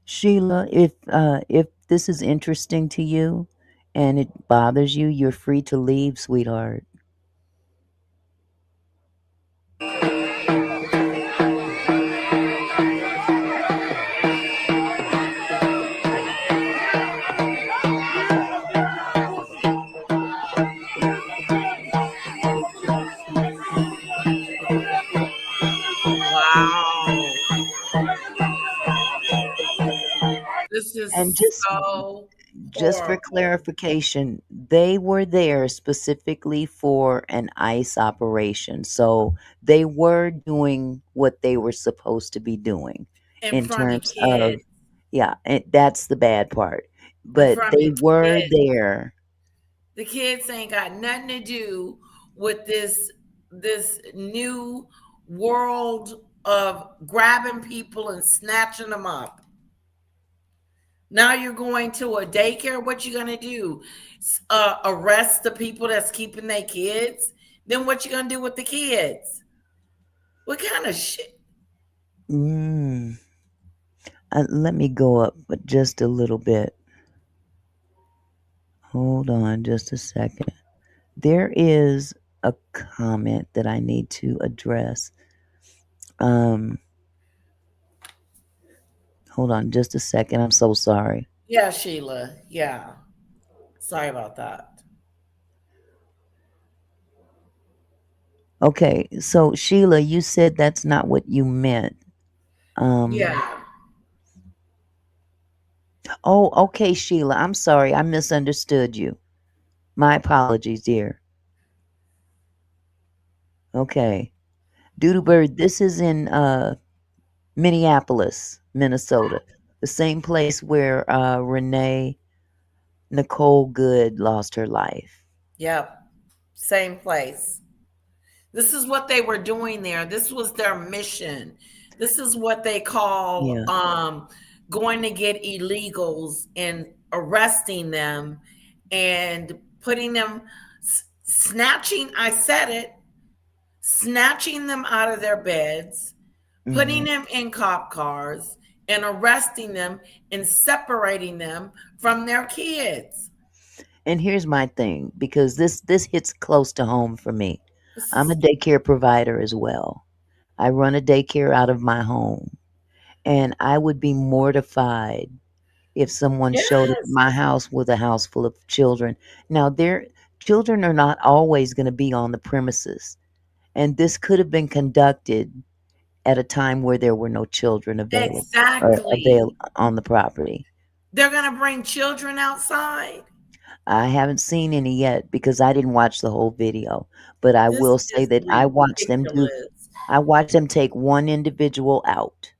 Sheila, if this is interesting to you, and it bothers you, you're free to leave, sweetheart. Wow. This And is so just for horrible. clarification, they were there specifically for an ICE operation. So they were doing what they were supposed to be doing In in front of terms of, kids. yeah, that's the bad part. In But front they of were kids. there. The kids ain't got nothing to do with this new world of grabbing people and snatching them up. Now you're going to a daycare. What you gonna do? Arrest the people that's keeping their kids? Then what you gonna do with the kids? What kind of shit? Mm, let me go up just a little bit. Hold on just a second. There is a comment that I need to address. Um, Hold on just a second. I'm so sorry. Yeah, Sheila. Yeah. Sorry about that. Okay, so Sheila, you said that's not what you meant. Um, Yeah. oh, okay, Sheila, I'm sorry. I misunderstood you. My apologies, dear. Okay. Doodlebird, this is in Minneapolis, Minnesota. The same place where Renee Nicole Good lost her life. Yep. Same place. This is what they were doing there. This was their mission. This is what they call Yeah. going to get illegals and arresting them and putting them, snatching, I said it, snatching them out of their beds, Hmm. putting them in cop cars, and arresting them and separating them from their kids. And here's my thing, because this hits close to home for me. This I'm a is, daycare provider as well. I run a daycare out of my home, and I would be mortified if someone showed up at yes, my house with a house full of children. Now, their children are not always going to be on the premises, and this could have been conducted at a time where there were no children available or exactly. on the property. They're going to bring children outside. I haven't seen any yet because I didn't watch the whole video, but I This will say is that ridiculous. I watched them take one individual out.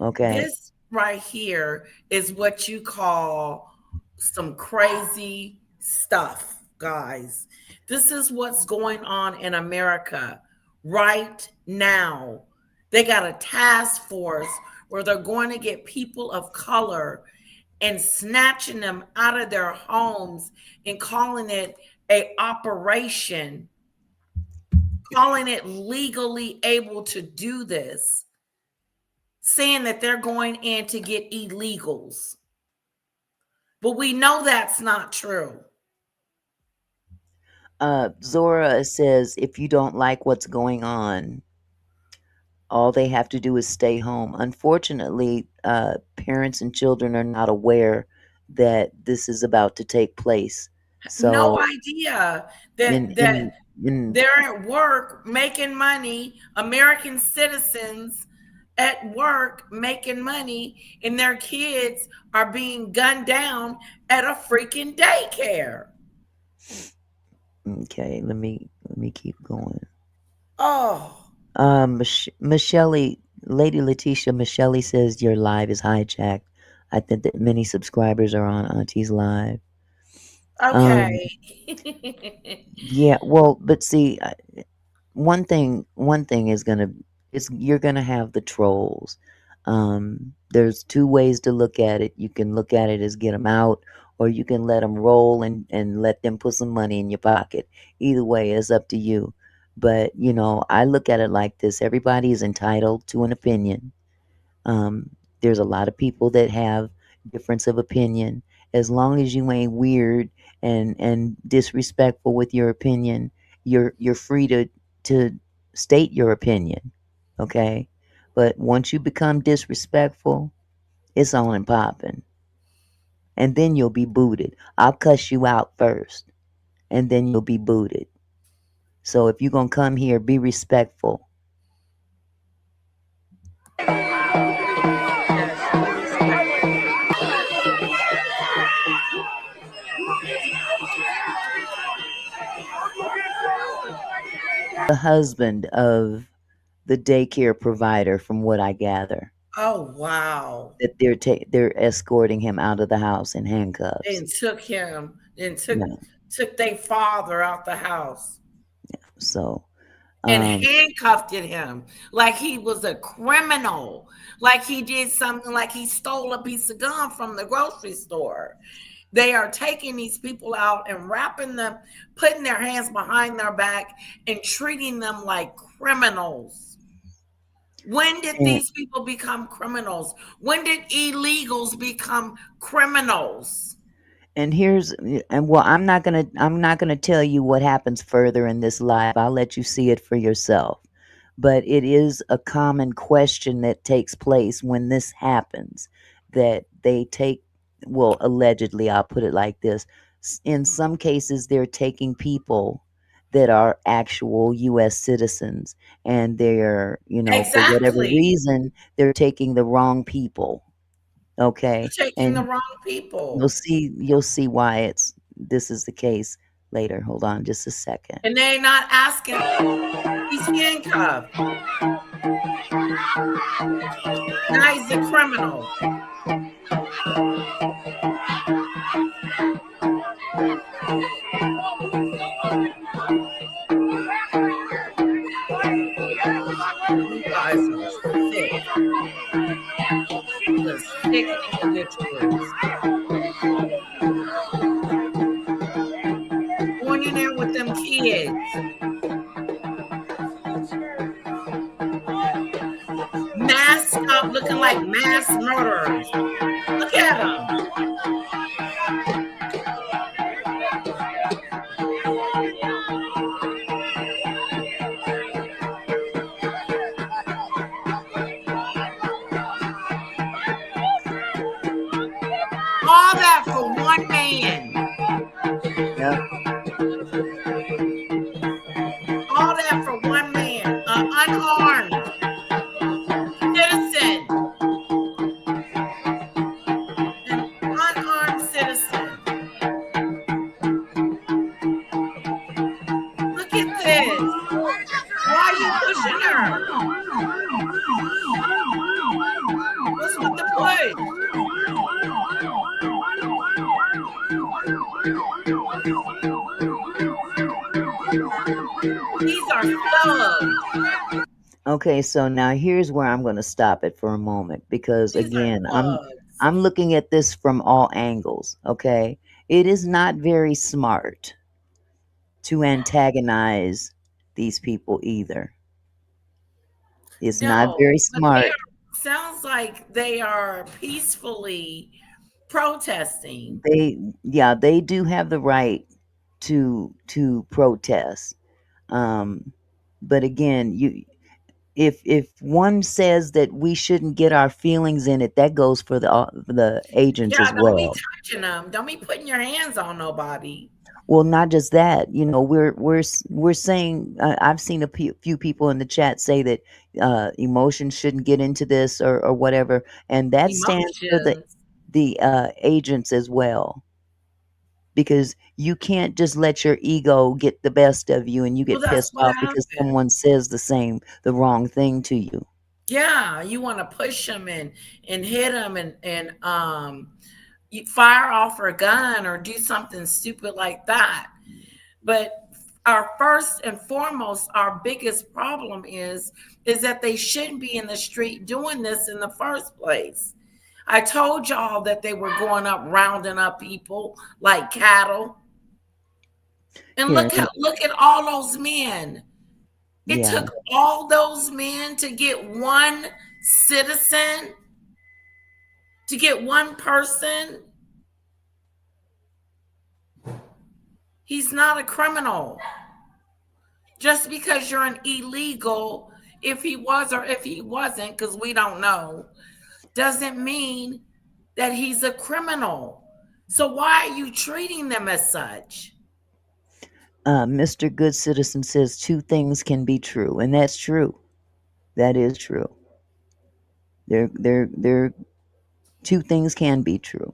Okay. This right here is what you call some crazy stuff, guys. This is what's going on in America right now. They got a task force where they're going to get people of color and snatching them out of their homes and calling it a operation, calling it legally able to do this, saying that they're going in to get illegals. But we know that's not true. Zora says if you don't like what's going on, all they have to do is stay home. Unfortunately, parents and children are not aware that this is about to take place. No So idea in that in in they're at work making money, American citizens at work making money, and their kids are being gunned down at a freaking daycare. Okay, let me keep going. Oh, Michelle, Lady Letitia, Michelle says your live is hijacked. I think that many subscribers are on Auntie's live. Um, okay. yeah, well, but see, one thing is you're gonna have the trolls. There's two ways to look at it. You can look at it as get them out, or you can let them roll and let them put some money in your pocket. Either way, it's up to you. But I look at it like this: everybody is entitled to an opinion. There's a lot of people that have difference of opinion. As long as you ain't weird and disrespectful with your opinion, you're free to state your opinion, okay? But once you become disrespectful, it's on and popping, and then you'll be booted. I'll cuss you out first, and then you'll be booted. So if you're gonna come here, be respectful. Yes, be respectful. The husband of the daycare provider, from what I gather, Oh wow. that they're escorting him out of the house in handcuffs. And took him and Yeah. took their father out the house So, and um, handcuffed him like he was a criminal, like he did something, like he stole a piece of gum from the grocery store. They are taking these people out and wrapping them, putting their hands behind their back and treating them like criminals. When did and, these people become criminals? When did illegals become criminals? and here's and well, I'm not gonna tell you what happens further in this live. I'll let you see it for yourself. But it is a common question that takes place when this happens, that they take, well, allegedly, I'll put it like this. In some cases, they're taking people that are actual US citizens, and they're, for whatever Exactly. reason, they're taking the wrong people. Okay. You're taking the And wrong people. you'll see why this is the case later. Hold on just a second. And they're not asking. He's handcuffed. Now he's a criminal. You guys are sick. The sick individuals. Going in there with them kids. Masked up, looking like mass murderers. Look at them. All that for one man. Yep. All that for one man. An unarmed citizen. An unarmed citizen. Look at this. Why are you pushing her? What's with the push? These are thugs. Okay, so now here's where I'm going to stop it for a moment, because These are again, thugs. I'm looking at this from all angles, okay? It is not very smart to antagonize these people either. It's not No, very but they smart. are, sounds like they are peacefully protesting. They do have the right to protest. But again, if one says that we shouldn't get our feelings in it, that goes for the agents Yeah, as don't be well. touching them. Don't be putting your hands on nobody. Well, not just that, we're saying, I've seen few people in the chat say that emotions shouldn't get into this, or whatever, and that stands for Emotions. the agents as well, because you can't just let your ego get the best of you and you Well, get that's pissed what off because happened. someone says the wrong thing to you. Yeah, you want to push them and hit them and you fire off a gun or do something stupid like that. But our first and foremost, our biggest problem is that they shouldn't be in the street doing this in the first place. I told y'all that they were going up rounding up people like cattle. And Here, look at all those men. It yeah. took all those men to get one citizen, to get one person. He's not a criminal. Just because you're an illegal, if he was or if he wasn't, because we don't know, doesn't mean that he's a criminal. So why are you treating them as such? Mr. Good Citizen says two things can be true, and that's true. That is true. There, two things can be true.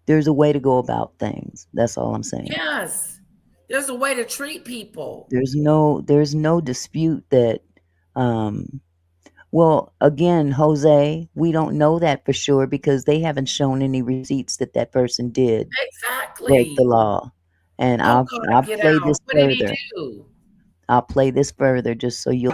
There's a way to go about things. That's all I'm saying. Yes. There's a way to treat people. There's no dispute that well, again, Jose, we don't know that for sure because they haven't shown any receipts that that person did break Exactly. the law. And Oh, I'll God, get play out. this What did he further. do? I'll play this further just so you'll.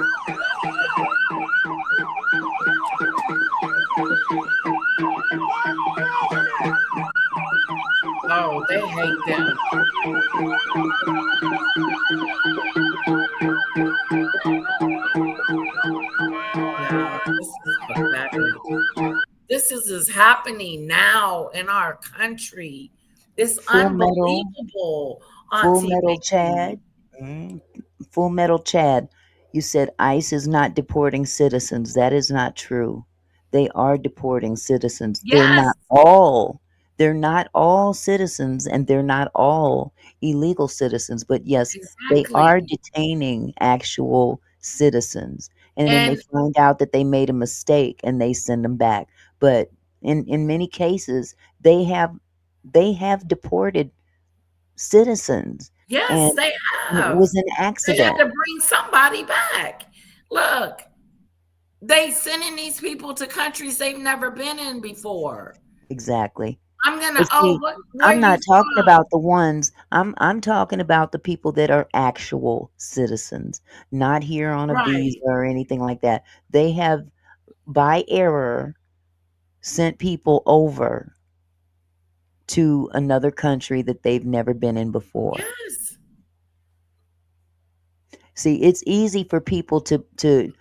Oh, they hate them. Now, this is pathetic. This is happening now in our country. It's Full Metal, unbelievable, Full Auntie Metal Mickey. Chad. Full Metal Chad, you said ICE is not deporting citizens. That is not true. They are deporting citizens. Yes, They're not all citizens and they're not all illegal citizens, but yes, they exactly. are detaining actual citizens. And then they And find out that they made a mistake and they send them back. But in many cases, they have deported citizens and yes, they it have. was an They had accident. to bring somebody back. Look, they sending these people to countries they've never been in before. Exactly. I'm gonna. But Oh, see, where I'm you not talking from? about the ones. I'm talking about the people that are actual citizens, not here on a visa Right. or anything like that. They have by error sent people over to another country that they've never been in before. Yes. See, it's easy for people to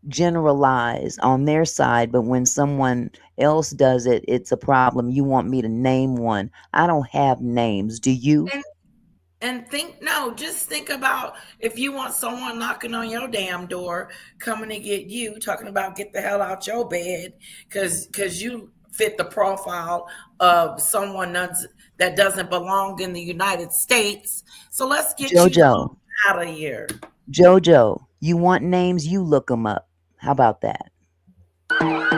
generalize on their side, but when someone else does it, it's a problem. You want me to name one. I don't have names. Do you? And just think about if you want someone knocking on your damn door, coming to get you, talking about get the hell out your bed, because you fit the profile of someone that doesn't belong in the United States. So let's get you Jojo, out of here. Jojo, you want names? You look them up. How about that? Not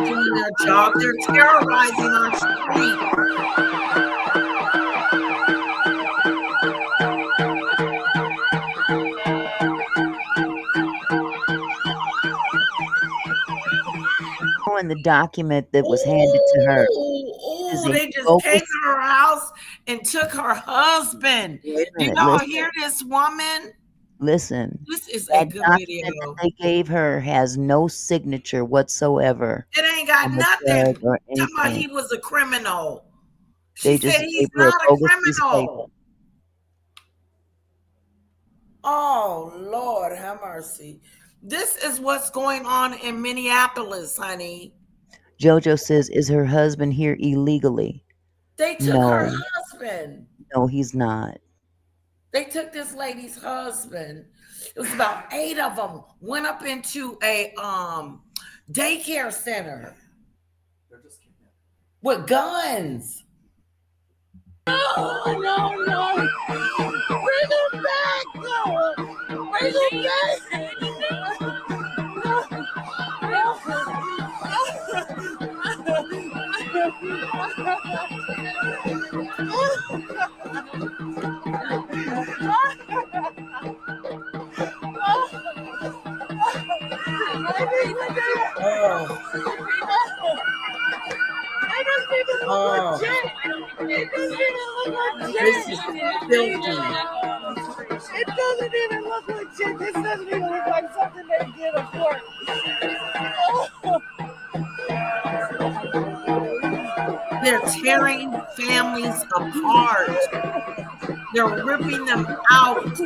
doing their job. They're terrorizing our streets. In the document that was handed to her is Oh, a they just came bogus. to her house and took her husband. Wait a Do minute, y'all listen, hear this woman? listen. This is a That good document that video. they gave her has no signature whatsoever It ain't got from a judge nothing. or Talking about anything. he was a criminal. She They said just he's gave her a not a bogus piece of paper. criminal. Oh, Lord, have mercy. This is what's going on in Minneapolis, honey. Jojo says, "Is her husband here illegally?" They took her No, husband. no, he's not. They took this lady's husband. It was about 8 of them. Went up into a daycare center with guns. No, no. Bring him back, no. Bring him back. Oh, this is filthy. It doesn't even look legit. This doesn't even look like something they did at court. They're tearing families apart. They're ripping them out.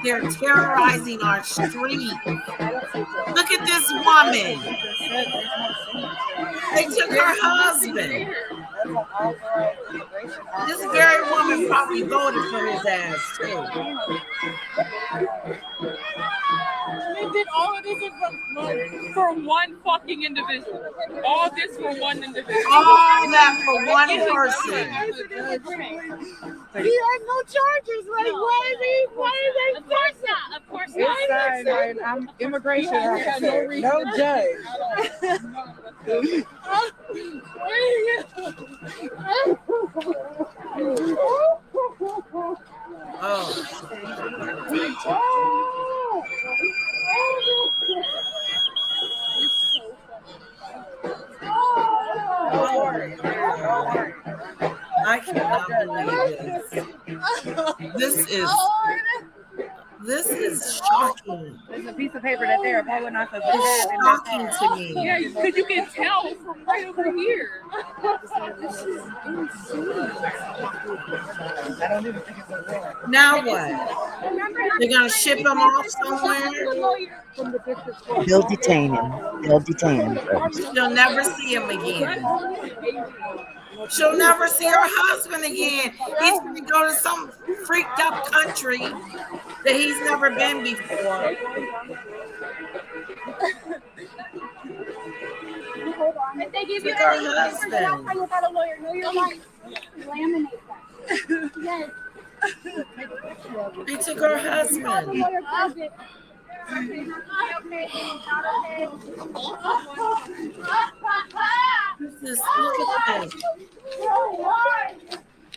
They're terrorizing our streets. Look at this woman. They took her husband. This very woman probably voted for his ass too. They did all of this for one fucking individual. All this for one individual. All that for one person. He had no charges. Like, why are they? Of course not. Of course not. It's fine. I'm immigration officer. No judge. Oh. I cannot believe this. This is shocking. There's a piece of paper that they're pulling off of the It's head. shocking to me. Yeah, because you can tell from right over here. I don't even think it's a war. Now what? They're gonna ship him off somewhere. They'll detain him. They'll detain him first. She'll never see him again. She'll never see her husband again. He's gonna go to some freaked up country that he's never been before. If they give you Look at her anything for husband. jail time without a lawyer, know your rights. Laminate that. Yes. He took her husband. Lawyer calls it. Okay. Look at this.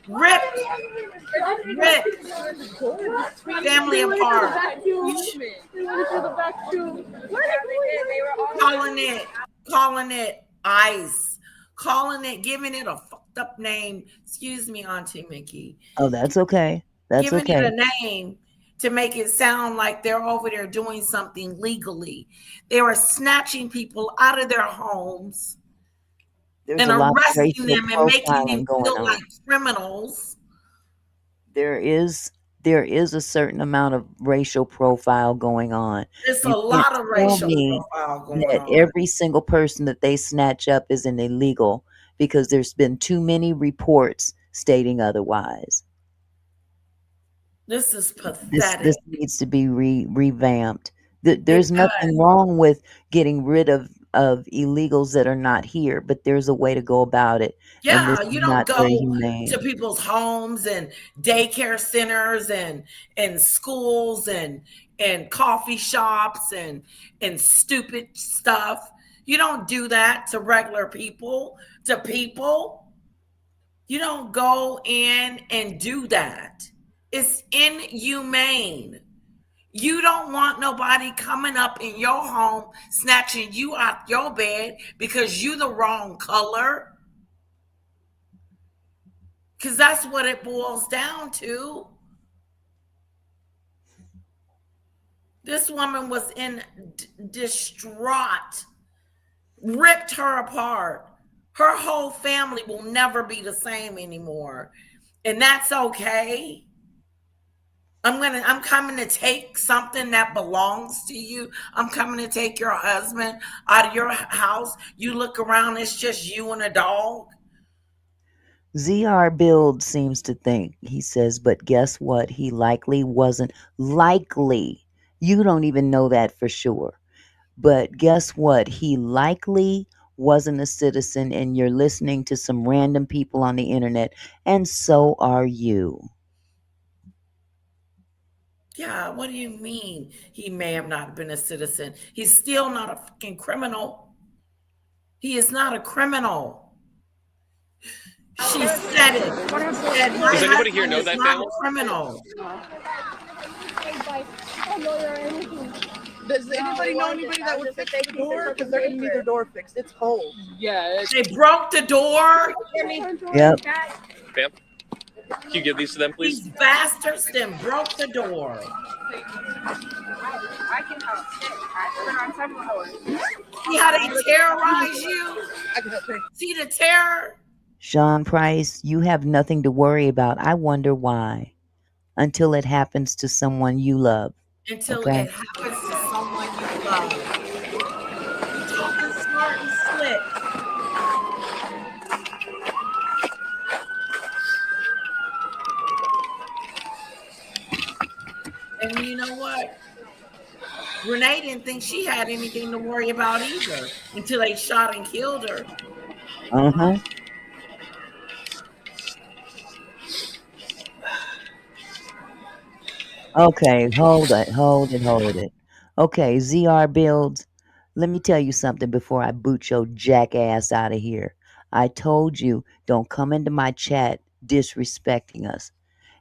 Ripped. Family apart. Calling it ICE. Calling it, giving it a fucked up name. Excuse me, Auntie Mickey. Oh, that's okay. That's Giving okay. it a name to make it sound like they're over there doing something legally. They were snatching people out of their homes There's and a lot of arresting racial them and making profiling them going feel on. like criminals. There is a certain amount of racial profile going on. There's You a can't lot of tell racial me profile going that on. every single person that they snatch up is an illegal, because there's been too many reports stating otherwise. This is This pathetic. needs to be revamped. There's It nothing does. wrong with getting rid of illegals that are not here, but there's a way to go about it, and this Yeah, is you don't not very go humane. to people's homes and daycare centers and schools and coffee shops and stupid stuff. You don't do that to regular people, to people. You don't go in and do that. It's inhumane. You don't want nobody coming up in your home, snatching you out your bed because you the wrong color. Because that's what it boils down to. This woman was in distraught, ripped her apart. Her whole family will never be the same anymore. And that's okay. I'm coming to take something that belongs to you. I'm coming to take your husband out of your house. You look around, it's just you and a dog. ZR Build seems to think, he says, but guess what? He likely wasn't. Likely. You don't even know that for sure. But guess what? He likely wasn't a citizen, and you're listening to some random people on the internet, and so are you. Yeah, what do you mean he may have not been a citizen? He's still not a fucking criminal. He is not a criminal. She said it. She said, Does anybody here know is that not family? a criminal. Does anybody know anybody that would fix the door? Because they're going to need their door fixed. It's cold. Yeah. They broke the door. Yep. Bam. Can you give these to them, please? These bastards then broke the door. I can help. I've been on several hours. See how they terrorize you? I can help. See the terror? Sean Price, you have nothing to worry about. I wonder why. Until it happens to someone you love. Until Okay. it happens to someone you love. You're talking smart and slick. And you know what? Renee didn't think she had anything to worry about either until they shot and killed her. Uh-huh. Okay, hold it. Okay, ZR Builds, let me tell you something before I boot your jackass out of here. I told you, don't come into my chat disrespecting us.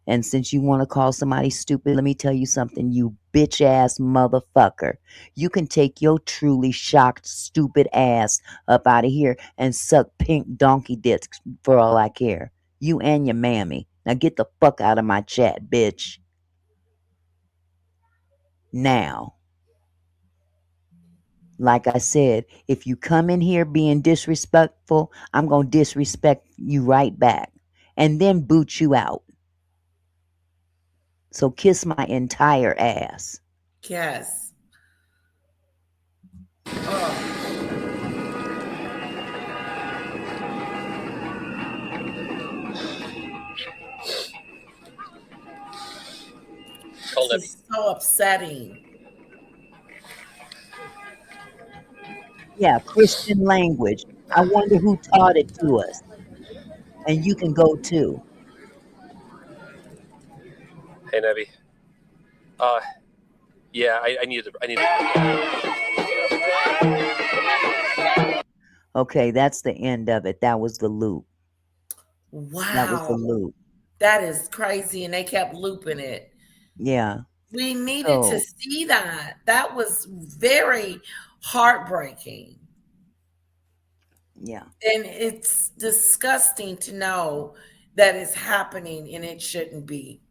And since you want to call somebody stupid, let me tell you something, you bitch ass motherfucker. You can take your truly shocked, stupid ass up out of here and suck pink donkey dicks for all I care. You and your mammy. Now get the fuck out of my chat, bitch. Now. Like I said, if you come in here being disrespectful, I'm going to disrespect you right back and then boot you out. So kiss my entire ass. Yes. Oh. Call This Debbie. is so upsetting. Yeah, Christian language. I wonder who taught it to us. And you can go too. Hey, Nebby. Yeah, I need to. Okay, that's the end of it. That was the loop. That was the Wow. loop. That is crazy. And they kept looping it. Yeah. We needed to So, see that. That was very heartbreaking. yeah. And it's disgusting to know that it's happening and it shouldn't be.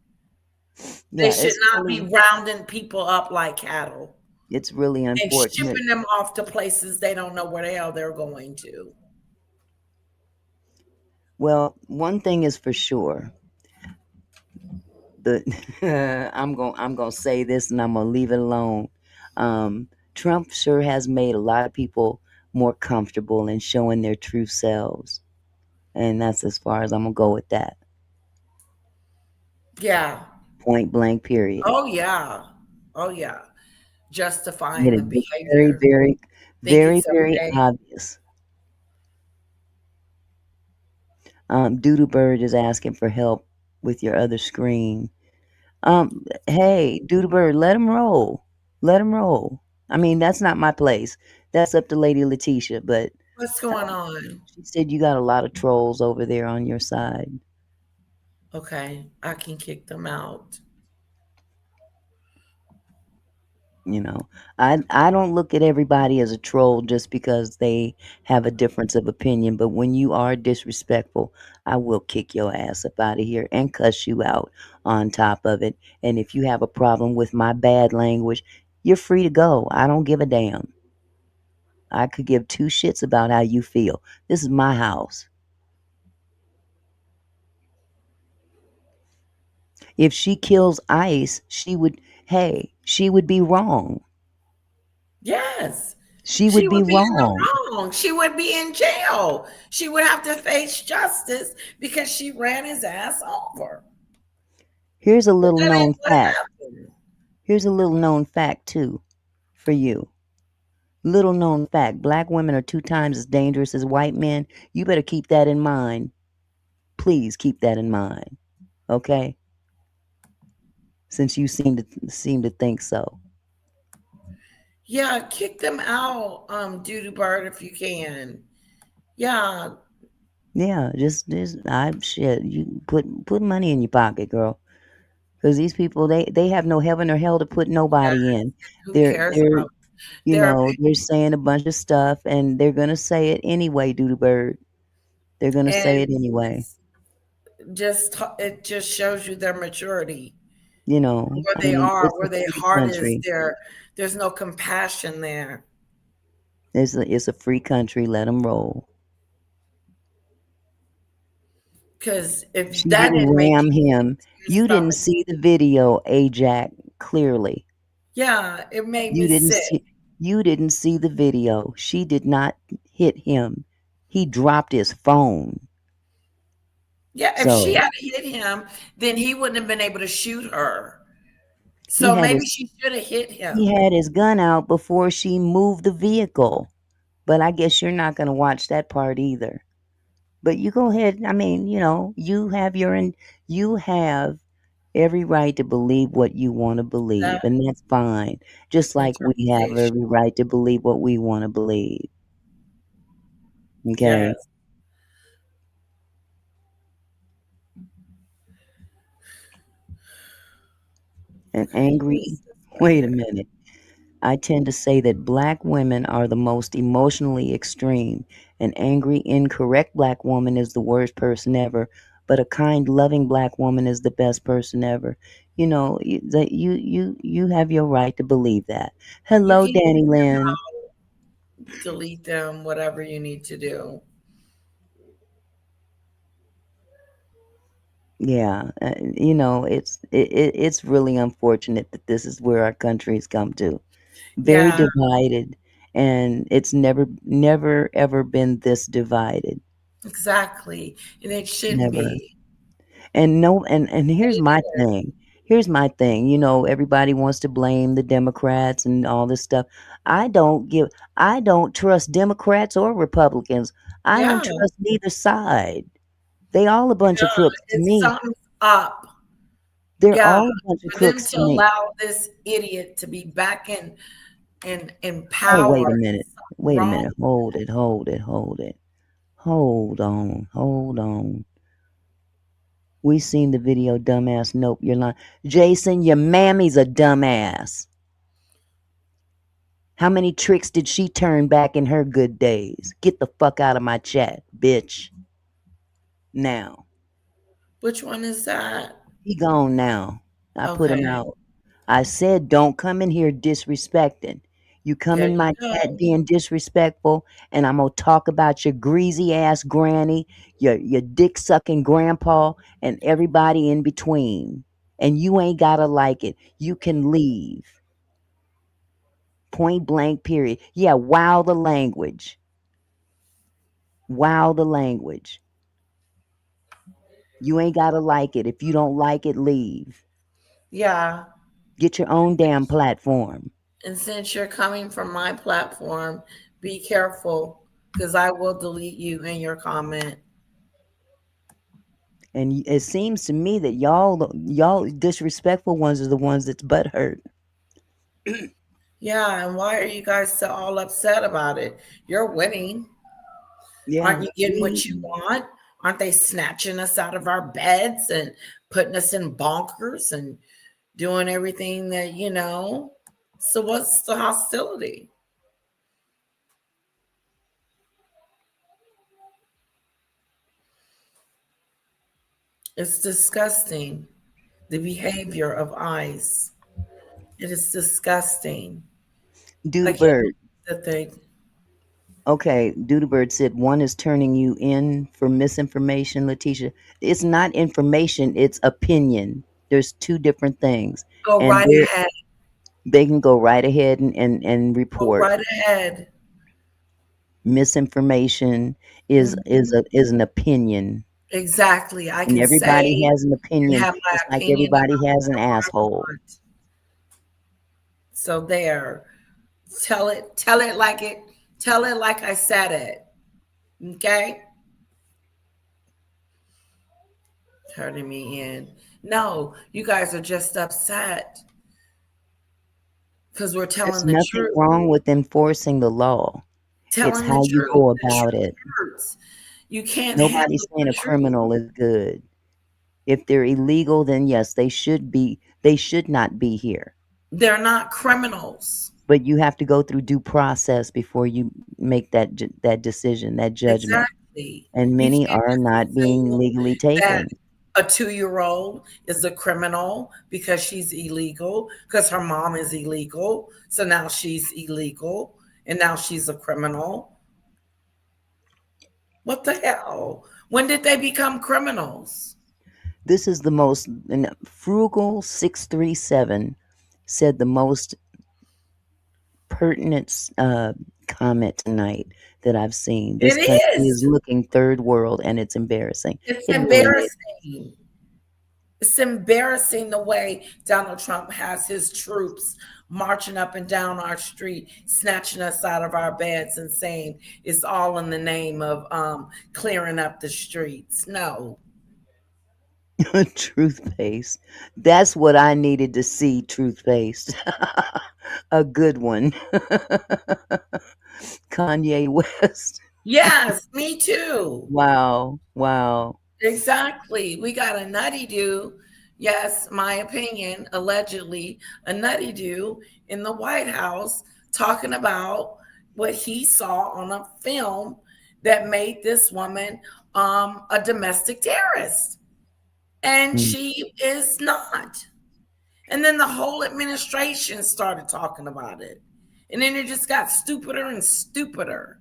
They Yeah, should not be rounding people up like cattle it's really and unfortunate. shipping them off to places they don't know where the hell they're going to. Well, one thing is for sure. I'm going to say this and I'm going to leave it alone. Trump sure has made a lot of people more comfortable in showing their true selves. And that's as far as I'm going to go with that. Yeah. Point blank, period. Oh, yeah. Oh, yeah. Justifying It the is very, behavior. very, Think very, it's very okay. obvious. Doodoo Bird is asking for help with your other screen. Hey, Doodoo Bird, let him roll. Let him roll. I mean, that's not my place. That's up to Lady Letitia, but What's going on? she said you got a lot of trolls over there on your side. Okay, I can kick them out. You know, I don't look at everybody as a troll just because they have a difference of opinion. But when you are disrespectful, I will kick your ass up out of here and cuss you out on top of it. And if you have a problem with my bad language, you're free to go. I don't give a damn. I could give two shits about how you feel. This is my house. If she kills ICE, she would be wrong. Yes. She She would be would be in wrong. the wrong. She would be in jail. She would have to face justice because she ran his ass over. Here's a But little that ain't known what fact. happened. Here's a little known fact too for you. Little known fact. Black women are 2 times as dangerous as white men. You better keep that in mind. Please keep that in mind. Okay? Since you seem to think so. Yeah, kick them out, Doodoo Bird, if you can. Yeah. Yeah, just shit. You put money in your pocket, girl. Because these people, they have no heaven or hell to put nobody in. Who They're cares they're about their they're saying a bunch of stuff, and they're gonna say it anyway. Doodoo Bird, they're gonna say and it anyway. it just shows you their maturity. You know, Where I they mean, are, it's where a their free heart is country. there. There's no compassion there. It's a free country. Let them roll. Because if She that didn't didn't make ram him. your You didn't stomach, see the video, Ajax, clearly. yeah, it made You me didn't sick. see. You didn't see the video. She did not hit him. He dropped his phone. Yeah, if she So had hit him, then he wouldn't have been able to shoot her. He So had maybe his she should have hit he him. had his gun out before she moved the vehicle. But I guess you're not going to watch that part either. But you go ahead. I mean, you have every right to believe what you want to believe, That and that's fine. Just like we have interpretation. every right to believe what we want to believe. Okay? Yes. And angry. Wait a minute. I tend to say that black women are the most emotionally extreme. An angry, incorrect black woman is the worst person ever, but a kind, loving black woman is the best person ever. You have your right to believe that. You Hello, can kick Danny them Lynn. out, delete them, whatever you need to do. Yeah, it's really unfortunate that this is where our country's come to. Very Yeah, divided, and it's never ever been this divided. exactly. And it shouldn't Never. be. And no, and here's my thing. Here's my thing. Everybody wants to blame the Democrats and all this stuff. I don't trust Democrats or Republicans. I Yeah, don't trust neither side. They all a bunch of crooks to it's me. something's up. They're Yeah, all a bunch of for them crooks to to me. allow this idiot to be back in Oh, wait power, a minute. something Wait a wrong. minute. Hold it. Hold it. Hold it. Hold on. Hold on. We seen the video, dumbass. Nope, you're lying. Jason, your mammy's a dumbass. How many tricks did she turn back in her good days? Get the fuck out of my chat, bitch. Now. Which one is that? He gone now. I put him Okay, out. I said don't come in here disrespecting. You come there in you my chat go. being disrespectful, and I'm gonna talk about your greasy ass granny, your dick sucking grandpa, and everybody in between. And you ain't gotta like it. You can leave. Point blank, period. Yeah, wow the language. Wow the language. You ain't gotta like it. If you don't like it, leave. Yeah, Get your own damn platform. and since you're coming from my platform, be careful because I will delete you in your comment. And it seems to me that y'all disrespectful ones are the ones that's butt hurt. Yeah, and why are you guys so all upset about it? You're winning. Yeah, Aren't you getting what you want? Aren't they snatching us out of our beds and putting us in bonkers and doing everything that? So what's the hostility? It's disgusting. The behavior of ICE. It is disgusting. I Duda can't Bird. believe that they. Okay, Duda Bird said one is turning you in for misinformation, Letitia. It's not information, it's opinion. There's two different things. Go And right ahead. they can go right ahead and Go report. right ahead. Misinformation is Mhm. is a is an opinion. Exactly. I And can everybody say has an and opinion, have my just like opinion everybody about has an whatever I asshole. want. So there. Tell it like I said it. Okay? Turning me in. No, you guys are just upset because we're There's telling the nothing truth. wrong with enforcing the law. It's Telling the how you truth. go The about truth it. hurts. You can't Nobody's handle saying the a truth. criminal is good. If they're illegal, then yes, they should not be here. They're not criminals. But you have to go through due process before you make that decision, that judgment. Exactly. And You many can't are not just being assume legally that taken. a 2-year-old is a criminal because she's illegal, because her mom is illegal. So now she's illegal and now she's a criminal. What the hell? When did they become criminals? This is the most frugal 637 said the most pertinent comment tonight that I've seen. This It country is is. looking third world, and it's embarrassing. It's It really is. embarrassing. It's embarrassing the way Donald Trump has his troops marching up and down our street, snatching us out of our beds and saying it's all in the name of clearing up the streets. No. Truth-based. That's what I needed to see, truth-based. A good one. Kanye West. Yes, me too. Wow. Wow. Exactly. We got a nutty do. Yes, my opinion, allegedly, a nutty do in the White House talking about what he saw on a film that made this woman a domestic terrorist. And Mm. she is not. And then the whole administration started talking about it. And then it just got stupider and stupider.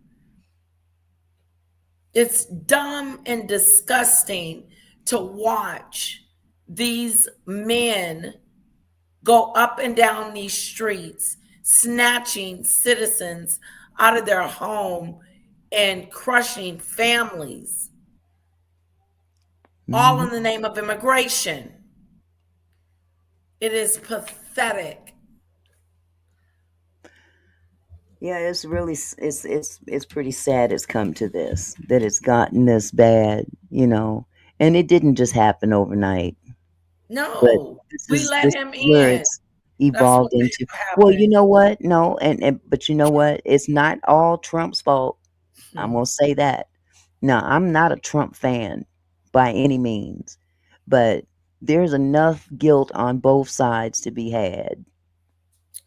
It's dumb and disgusting to watch these men go up and down these streets, snatching citizens out of their home and crushing families, all in the name of immigration. It is pathetic. Yeah, it's really it's pretty sad it's come to this, that it's gotten this bad, you know. And it didn't just happen overnight. But No, we let this him is where in. it's That's evolved what into. Well, you happened. know what? No, and but you know what? It's not all Trump's fault. I'm gonna say that. Now, I'm not a Trump fan by any means, but there's enough guilt on both sides to be had.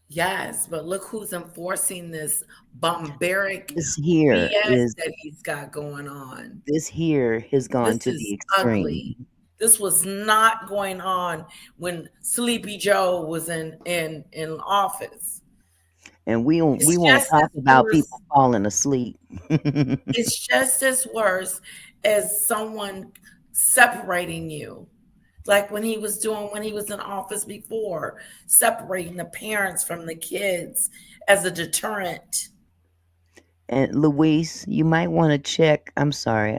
Yes, but look who's enforcing this barbaric This here BS is that he's got going on. this here has gone This to the is ugly. extreme. This was not going on when Sleepy Joe was in office. And we It's won't just talk as about worse. people falling asleep. It's just as worse as someone separating you. Like when he was in office before, separating the parents from the kids as a deterrent. And Luis, you might want to check. I'm sorry,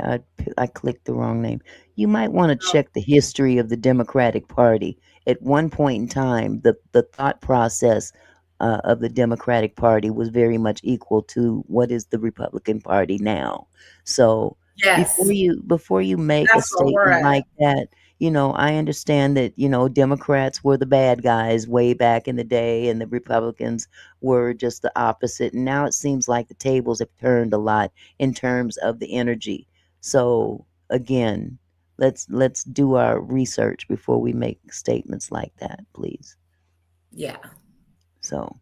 I clicked the wrong name. You might want to check the history of the Democratic Party. At one point in time, the thought process of the Democratic Party was very much equal to what is the Republican Party now. So Yes, before you make a that's where we're statement at. like that, you know, I understand that, you know, Democrats were the bad guys way back in the day, and the Republicans were just the opposite. And now it seems like the tables have turned a lot in terms of the energy. So again, let's do our research before we make statements like that, please. Yeah. So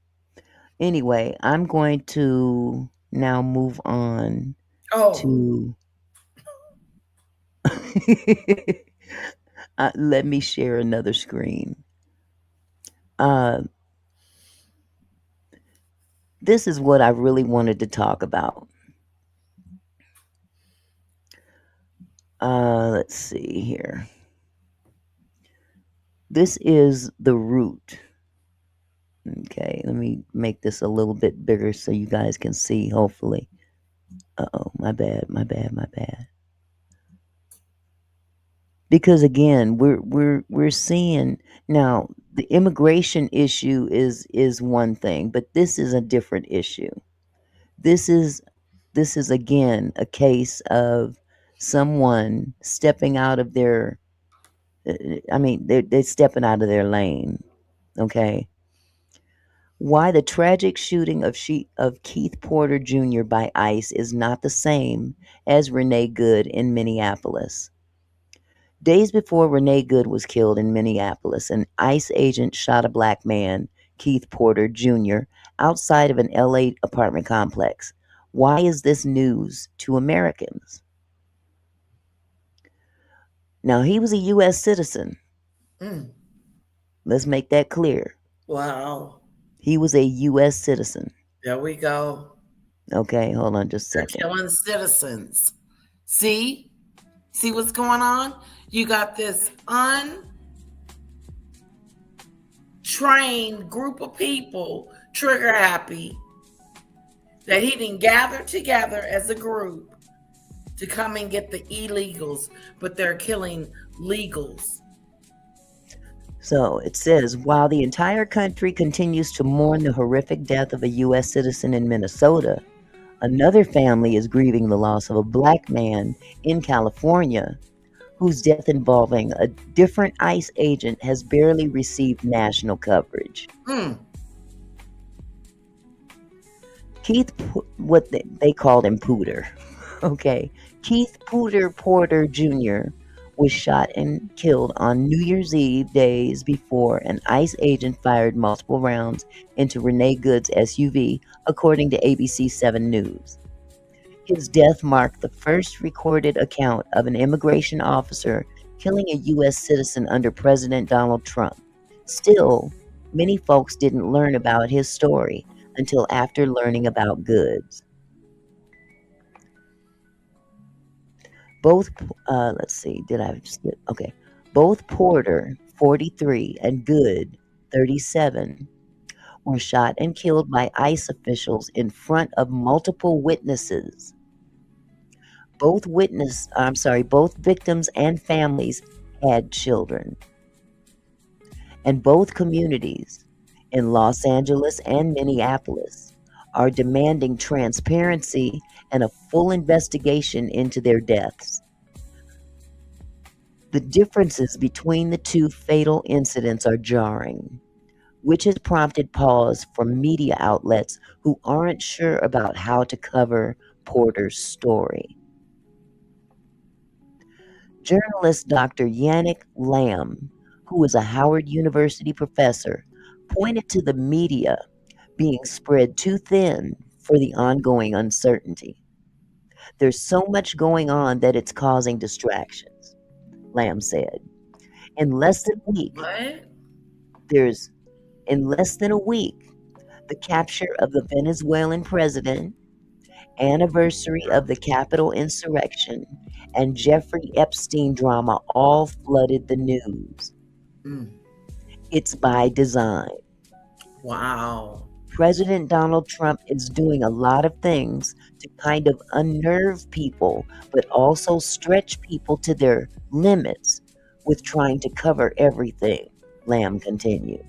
anyway, I'm going to now move on Oh, to let me share another screen. This is what I really wanted to talk about. Let's see here. This is the root. Okay, let me make this a little bit bigger so you guys can see, hopefully. Uh-oh, my bad. Because again, we're seeing now the immigration issue is one thing, but this is a different issue. This is again a case of someone stepping out of their I mean, they're stepping out of their lane. Okay. Why the tragic shooting of Keith Porter Jr. by ICE is not the same as Renee Good in Minneapolis. Days before Renee Good was killed in Minneapolis, an ICE agent shot a black man, Keith Porter Jr., outside of an LA apartment complex. Why is this news to Americans? Now, he was a U.S. citizen. Let's make that clear. wow. He was a U.S. citizen. There we go. Okay, hold on just a They're second. killing citizens. See what's going on? You got this untrained group of people, trigger happy, that he didn't gather together as a group to come and get the illegals, but they're killing legals. So it says, while the entire country continues to mourn the horrific death of a U.S. citizen in Minnesota, another family is grieving the loss of a black man in California whose death involving a different ICE agent has barely received national coverage. Mm. Keith, what they called him Pooter. Okay. Keith Pooter Porter Jr. was shot and killed on New Year's Eve days before an ICE agent fired multiple rounds into Renee Good's SUV, according to ABC 7 News. His death marked the first recorded account of an immigration officer killing a U.S. citizen under President Donald Trump. Still, many folks didn't learn about his story until after learning about Good's. Both, let's see, did I skip? Okay. Both Porter, 43, and Good, 37, were shot and killed by ICE officials in front of multiple witnesses. Both victims and families had children. And both communities in Los Angeles and Minneapolis are demanding transparency and a full investigation into their deaths. The differences between the two fatal incidents are jarring, which has prompted pause from media outlets who aren't sure about how to cover Porter's story. Journalist Dr. Yannick Lamb, who is a Howard University professor, pointed to the media being spread too thin for the ongoing uncertainty. There's so much going on that it's causing distractions, Lamb said. In less than a week, the capture of the Venezuelan president, anniversary of the Capitol insurrection, and Jeffrey Epstein drama all flooded the news. It's by design. Wow. President Donald Trump is doing a lot of things to kind of unnerve people, but also stretch people to their limits with trying to cover everything, Lamb continued.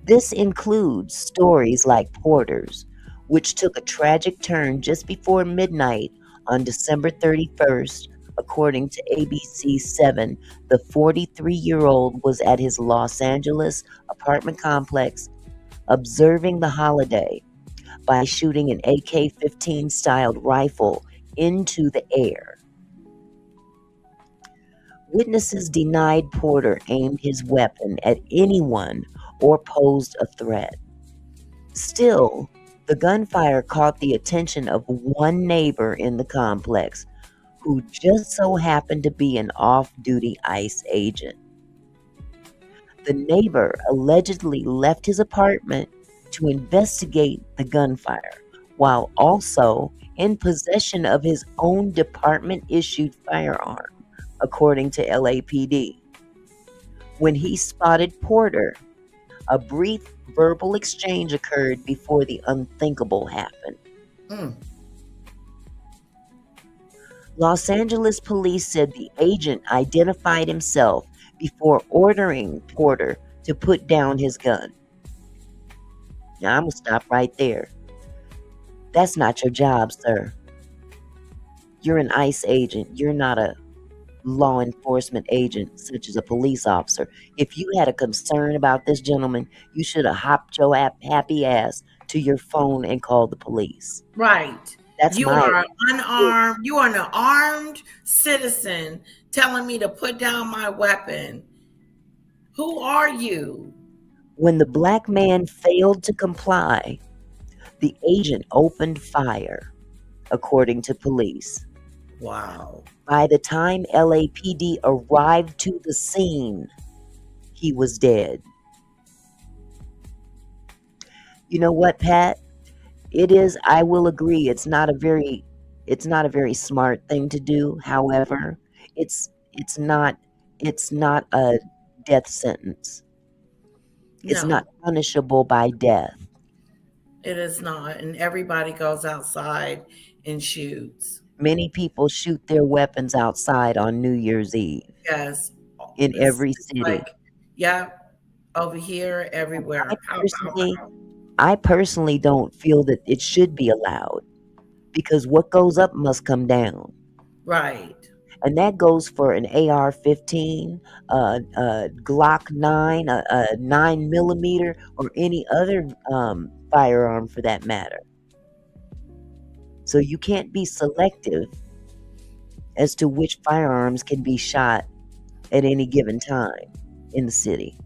This includes stories like Porter's, which took a tragic turn just before midnight on December 31st. According to ABC 7, the 43-year-old was at his Los Angeles apartment complex observing the holiday by shooting an AK-15 styled rifle into the air. Witnesses denied Porter aimed his weapon at anyone or posed a threat. Still, the gunfire caught the attention of one neighbor in the complex who just so happened to be an off-duty ICE agent. The neighbor allegedly left his apartment to investigate the gunfire, while also in possession of his own department-issued firearm, according to LAPD. When he spotted Porter, a brief verbal exchange occurred before the unthinkable happened. Los Angeles police said the agent identified himself before ordering Porter to put down his gun. Now, I'm going to stop right there. That's not your job, sir. You're an ICE agent. You're not a law enforcement agent, such as a police officer. If you had a concern about this gentleman, you should have hopped your happy ass to your phone and called the police. Right. That's you are unarmed. You are an armed citizen telling me to put down my weapon. Who are you? When the black man failed to comply, the agent opened fire, according to police. Wow. By the time LAPD arrived to the scene, he was dead. You know what, Pat? It is, I will agree, it's not a very smart thing to do. However, it's not a death sentence. It's not punishable by death. It is not. And everybody goes outside and shoots. Many people shoot their weapons outside on New Year's Eve. Yes. in It's every just city. like, yeah, over here, I everywhere. Pow, pow, personally, pow. I personally don't feel that it should be allowed because what goes up must come down. Right. And that goes for an AR-15, Glock 9, a 9 millimeter, or any other firearm for that matter. So you can't be selective as to which firearms can be shot at any given time in the city.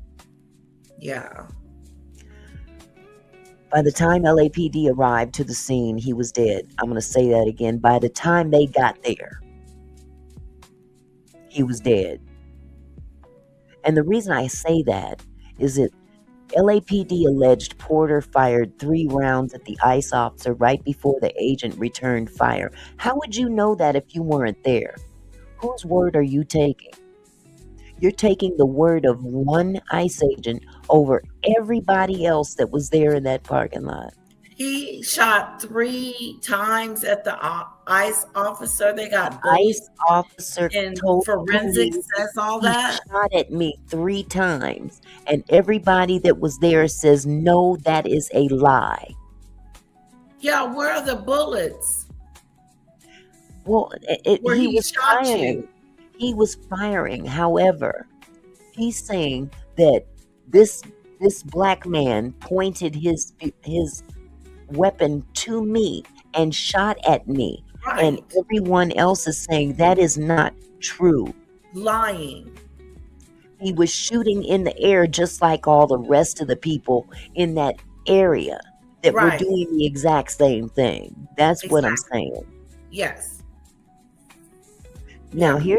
Yeah. By the time LAPD arrived to the scene, he was dead. I'm going to say that again. By the time they got there, he was dead. And the reason I say that is that LAPD alleged Porter fired 3 rounds at the ICE officer right before the agent returned fire. How would you know that if you weren't there? Whose word are you taking? You're taking the word of one ICE agent over everybody else that was there in that parking lot. He shot 3 times at the ICE officer. They got The ICE bullets, officer and told the forensics police says all he that. shot at me 3 times, and everybody that was there says, no, that is a lie. Yeah, where are the bullets? Well, Where he he was shot firing. you? He was firing. However, he's saying that this black man pointed his weapon to me and shot at me. And Right. everyone else is saying that is not true. Lying. He was shooting in the air just like all the rest of the people in that area that were Right. doing the exact same thing. That's what I'm Exactly. saying. Yes. Now, Yeah.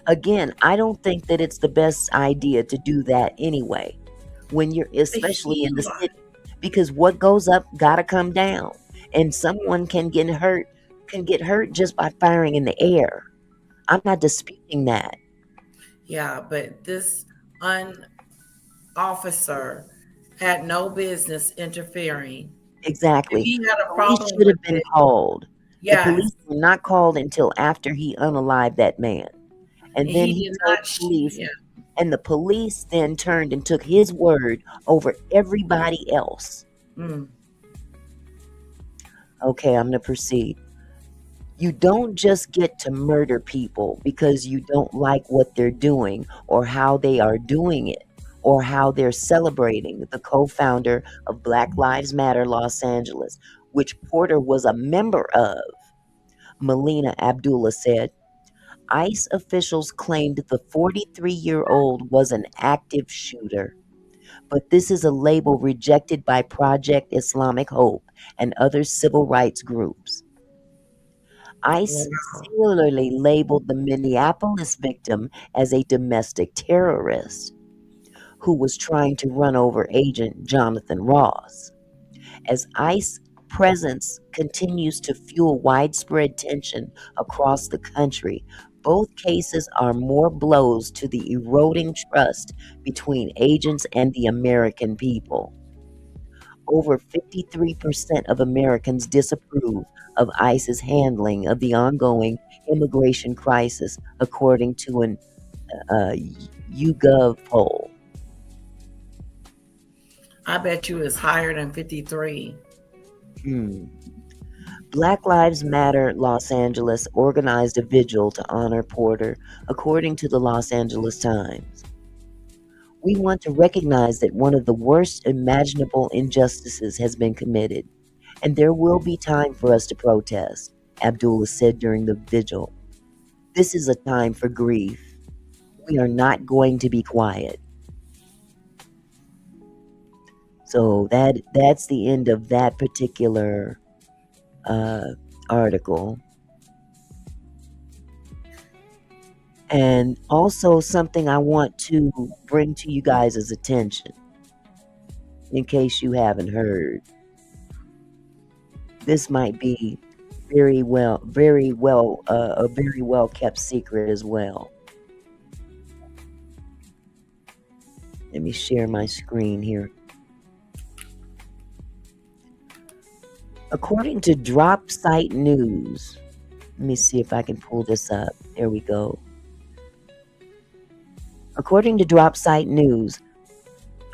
again, I don't think that it's the best idea to do that anyway, when you're especially in the city, because what goes up gotta come down, and someone can get hurt just by firing in the air. I'm not disputing that. Yeah, but this officer had no business interfering. If Exactly. he had a Police problem should with have been it, called. The yes, police were not called until after he unalived that man. And and then he he did told not. the police, Yeah. and the police then turned and took his word over everybody else. Mm. Okay, I'm going to proceed. You don't just get to murder people because you don't like what they're doing or how they are doing it or how they're celebrating. The co-founder of Black Lives Matter Los Angeles, which Porter was a member of, Melina Abdullah said, ICE officials claimed the 43-year-old was an active shooter. But this is a label rejected by Project Islamic Hope and other civil rights groups. ICE Wow. similarly labeled the Minneapolis victim as a domestic terrorist who was trying to run over Agent Jonathan Ross. As ICE presence continues to fuel widespread tension across the country, both cases are more blows to the eroding trust between agents and the American people. Over 53% of Americans disapprove of ICE's handling of the ongoing immigration crisis, according to an YouGov poll. I bet you it's higher than 53. Black Lives Matter Los Angeles organized a vigil to honor Porter, according to the Los Angeles Times. We want to recognize that one of the worst imaginable injustices has been committed, and there will be time for us to protest, Abdullah said during the vigil. This is a time for grief. We are not going to be quiet. So that's the end of that particular article. And also something I want to bring to you guys' attention, in case you haven't heard. This might be a very well kept secret as well. Let me share my screen here. According to Drop Site News, let me see if I can pull this up. There we go. According to Dropsite News,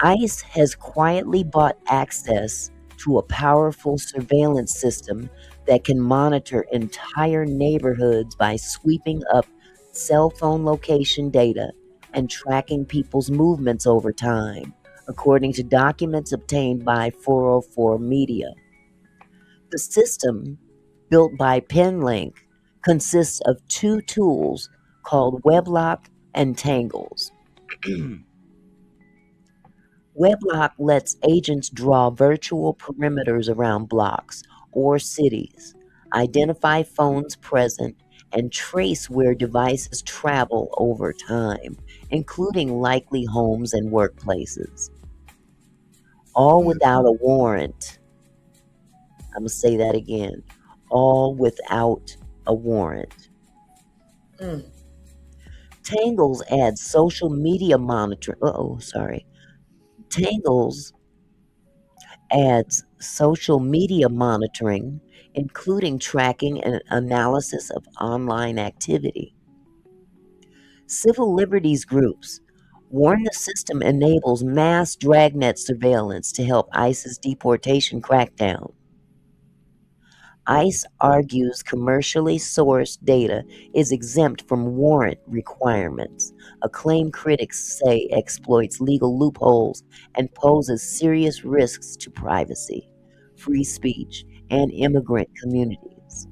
ICE has quietly bought access to a powerful surveillance system that can monitor entire neighborhoods by sweeping up cell phone location data and tracking people's movements over time, according to documents obtained by 404 Media. The system, built by Penlink, consists of two tools called Weblock and Tangles. Weblock lets agents draw virtual perimeters around blocks or cities, identify phones present, and trace where devices travel over time, including likely homes and workplaces. All without a warrant. I'm going to say that again. All without a warrant. Tangles adds social media monitoring. Tangles adds social media monitoring, including tracking and analysis of online activity. Civil liberties groups warn the system enables mass dragnet surveillance to help ICE's deportation crackdown. ICE argues commercially sourced data is exempt from warrant requirements, a claim critics say exploits legal loopholes and poses serious risks to privacy, free speech, and immigrant communities.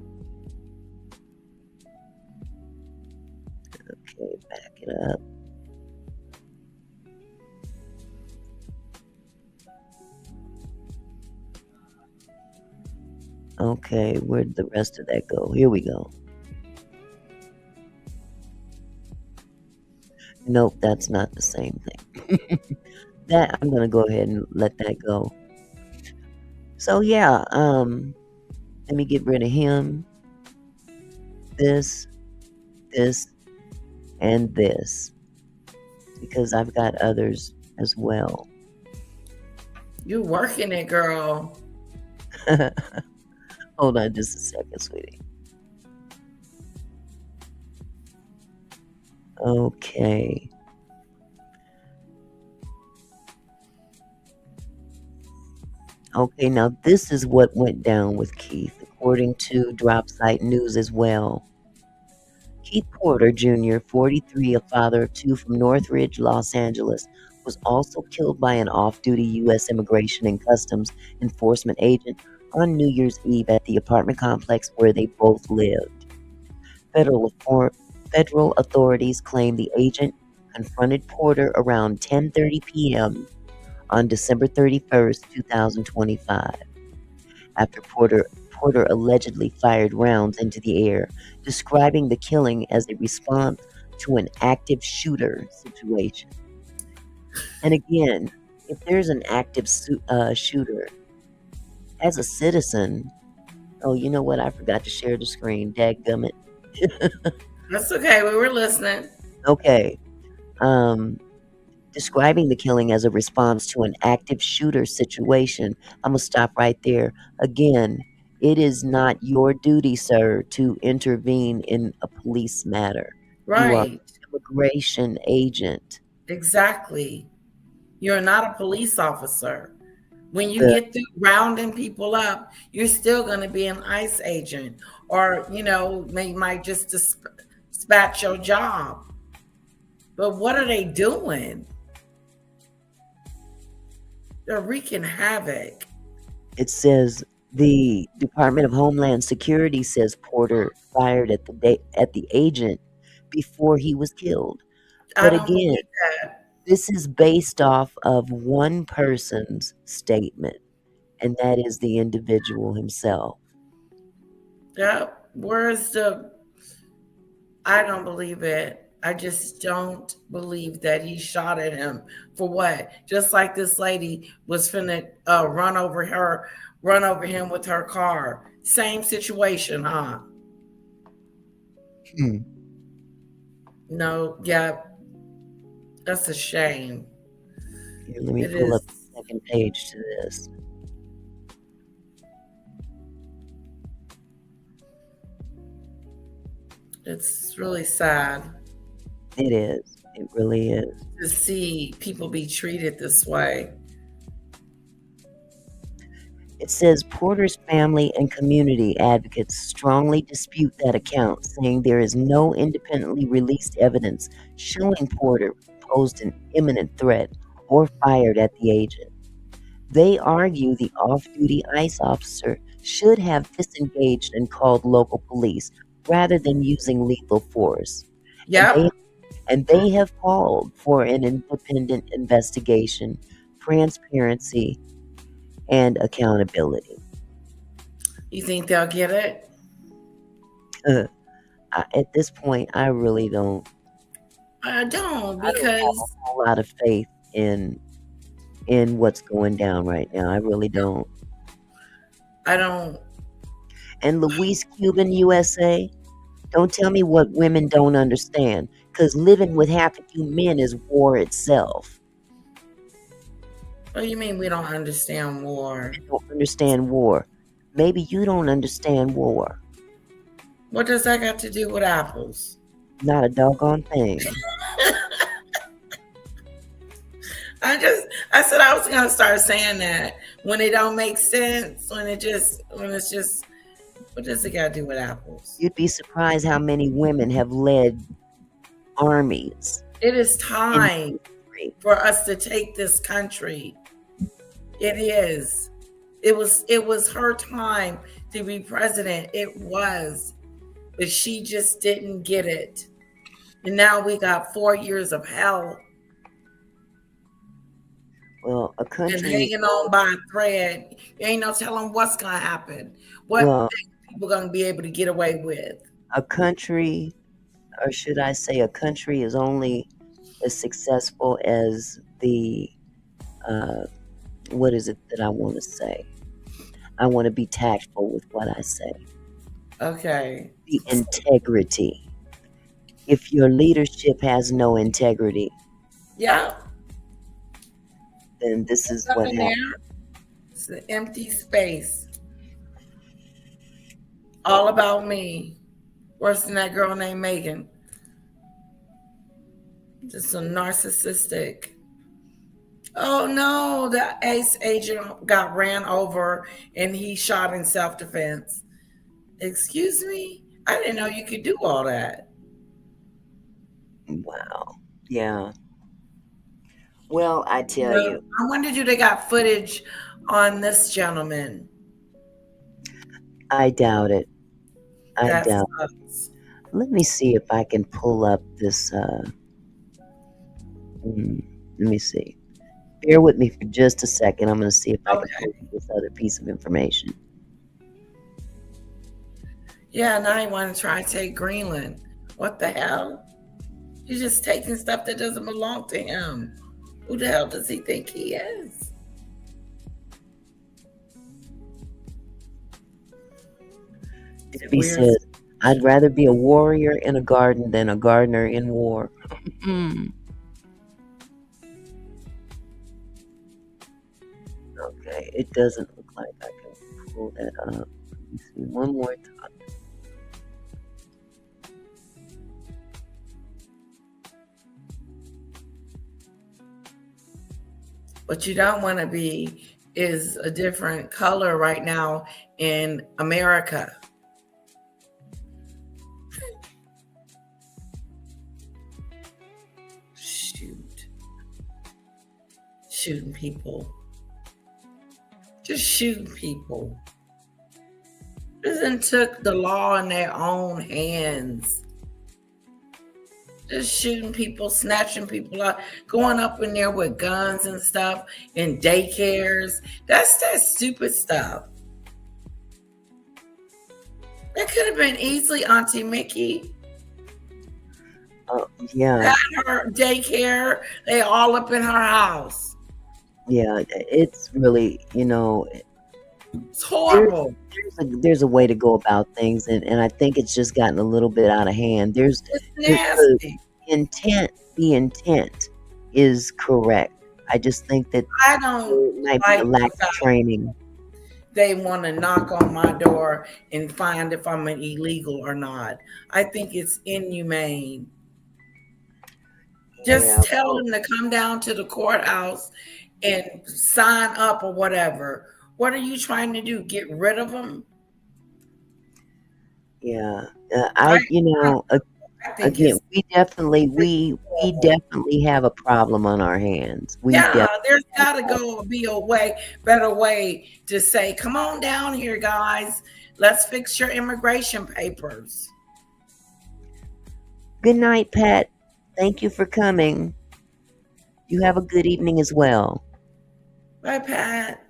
Okay, back it up. Okay, where'd the rest of that go? Here we go. Nope, that's not the same thing. That I'm gonna go ahead and let that go. So yeah, let me get rid of him. This, and this, because I've got others as well. You working it, girl. Hold on just a second, sweetie. Okay. Okay, now this is what went down with Keith, according to Dropsite News as well. Keith Porter Jr., 43, a father of two from Northridge, Los Angeles, was also killed by an off-duty U.S. Immigration and Customs Enforcement agent on New Year's Eve at the apartment complex where they both lived. Federal authorities claim the agent confronted Porter around 10:30 p.m. on December 31st, 2025. After Porter allegedly fired rounds into the air, describing the killing as a response to an active shooter situation. And again, if there's an active shooter, as a citizen, oh, you know what? I forgot to share the screen. Dadgummit. That's okay. We were listening. Okay. Describing the killing as a response to an active shooter situation. I'm going to stop right there. Again, it is not your duty, sir, to intervene in a police matter. Right. You are an immigration agent. Exactly. You're not a police officer. When you get through rounding people up, you're still going to be an ICE agent, or, they might just dispatch your job. But what are they doing? They're wreaking havoc. It says the Department of Homeland Security says Porter fired at the agent before he was killed. But again, this is based off of one person's statement, and that is the individual himself. Yeah, I don't believe it. I just don't believe that he shot at him for what? Just like this lady was finna run over him with her car. Same situation, huh? No, yeah. That's a shame. Here, let me pull up the second page to this. It's really sad. It is. It really is. to see people be treated this way. It says Porter's family and community advocates strongly dispute that account, saying there is no independently released evidence showing Porter posed an imminent threat or fired at the agent. They argue the off-duty ICE officer should have disengaged and called local police rather than using lethal force. Yep. And they have called for an independent investigation, transparency, and accountability. You think they'll get it? At this point, I really don't. I don't, because I don't have a whole lot of faith in what's going down right now. I really don't. I don't. And Luis Cuban, USA, don't tell me what women don't understand, because living with half a few men is war itself. What do you mean we don't understand war? I don't understand war. Maybe you don't understand war. What does that got to do with apples? Not a doggone thing. I said I was gonna start saying that when it don't make sense, when it's just, what does it got to do with apples? You'd be surprised how many women have led armies. It is time for us to take this country. It is. It was her time to be president. It was. But she just didn't get it. And now we got 4 years of hell. Well, a country and hanging on by a thread. You ain't no telling what's gonna happen. What people gonna be able to get away with. A country, or should I say a country, is only as successful as the what is it that I want to say? I want to be tactful with what I say. Okay. The integrity. If your leadership has no integrity, yeah, then this is what happens. It's an empty space. All about me. Worse than that girl named Megan. Just a narcissistic. Oh no, the ICE agent got ran over and he shot in self-defense. Excuse me? I didn't know you could do all that. Wow. Yeah. Well, I tell you. I wondered if they got footage on this gentleman. I doubt it. I That doubt sucks. it. Let me see if I can pull up this. Let me see. Bear with me for just a second. I'm going to see if I can pull up this other piece of information. Yeah, now he want to try to take Greenland. What the hell? He's just taking stuff that doesn't belong to him. Who the hell does he think he is? He says, I'd rather be a warrior in a garden than a gardener in war. Okay, it doesn't look like I can pull that up. Let me see one more time. What you don't want to be is a different color right now in America. Shooting people. Just shooting people. Prison took the law in their own hands. Just shooting people, snatching people out, going up in there with guns and stuff in daycares. That's that stupid stuff. That could have been easily Auntie Mickey. Yeah. Had her daycare, they all up in her house. Yeah, it's really, it's horrible. There's a way to go about things, and I think it's just gotten a little bit out of hand. It's nasty. The intent is correct. I just think that I don't might be a lack of training. They want to knock on my door and find if I'm an illegal or not. I think it's inhumane Just Yeah, tell well, them to come down to the courthouse and sign up or whatever. What are you trying to do? Get rid of them? yeah. I, I think Again, it's we horrible. definitely have a problem on our hands. We Yeah, definitely there's have got to a problem. go be a better way to say, come on down here, guys. Let's fix your immigration papers. Good night, Pat. Thank you for coming. You have a good evening as well. Bye, Pat.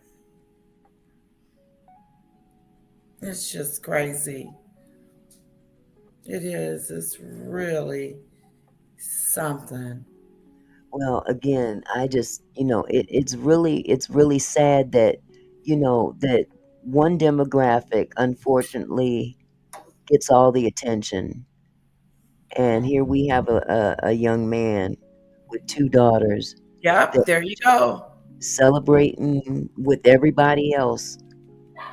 It's just crazy. It is. It's really something. Well, again, I just, it's really sad that, that one demographic unfortunately gets all the attention. And here we have a young man with two daughters Yep, that there you go. celebrating with everybody else.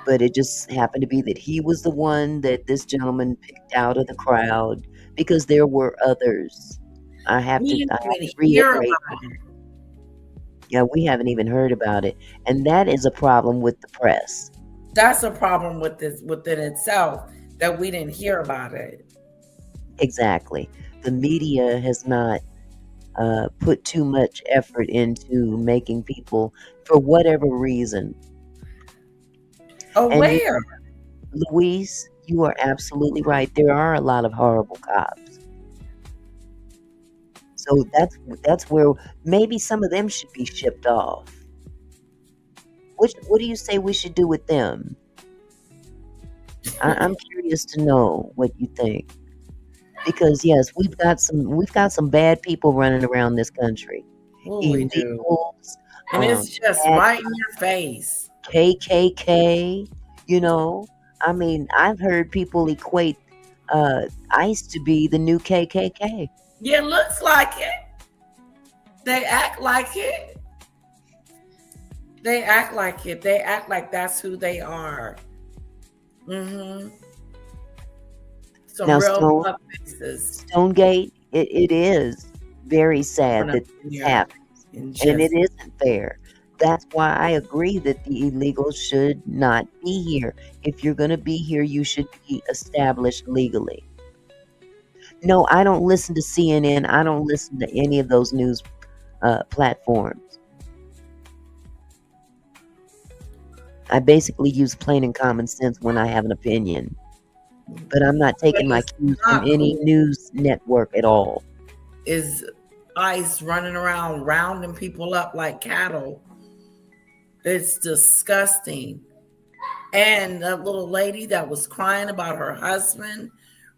But it just happened to be that he was the one that this gentleman picked out of the crowd because there were others. I have We to didn't I have even to hear reiterate. about it. Yeah, we haven't even heard about it. And that is a problem with the press. That's a problem with this within itself that we didn't hear about it. Exactly. The media has not put too much effort into making people, for whatever reason. And Aware. Louise, you are absolutely right. There are a lot of horrible cops. So that's where maybe some of them should be shipped off. What do you say we should do with them? I'm curious to know what you think. Because yes, we've got some bad people running around this country. Oh, we do. Illegals, And it's just bad right in your face. KKK, you know. I mean, I've heard people equate ICE to be the new KKK. Yeah, it looks like it. They act like it. They act like it. They act like that's who they are. Mm-hmm. Some Now, real tough faces. Stonegate, it is very sad that this Yeah. happens, And and it just isn't fair. That's why I agree that the illegals should not be here. If you're going to be here, you should be established legally. No, I don't listen to CNN. I don't listen to any of those news platforms. I basically use plain and common sense when I have an opinion. But I'm not taking my cues from any news network at all. is ICE running around rounding people up like cattle. It's disgusting. And that little lady that was crying about her husband,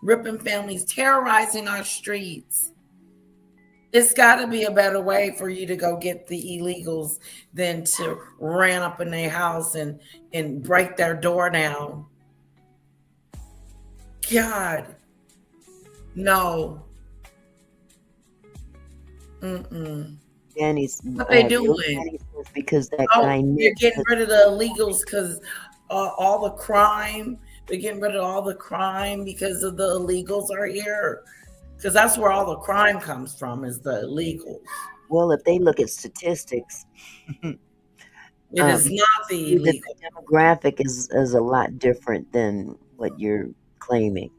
ripping families, terrorizing our streets. It's got to be a better way for you to go get the illegals than to ran up in their house and break their door down. God, no. Mm-mm. Danny's What they doing? Because that guy. They're getting rid of the illegals because all the crime. They're getting rid of all the crime because of the illegals are here. Because that's where all the crime comes from, is the illegals. Well, if they look at statistics, it is not the illegal. The demographic is a lot different than what you're claiming.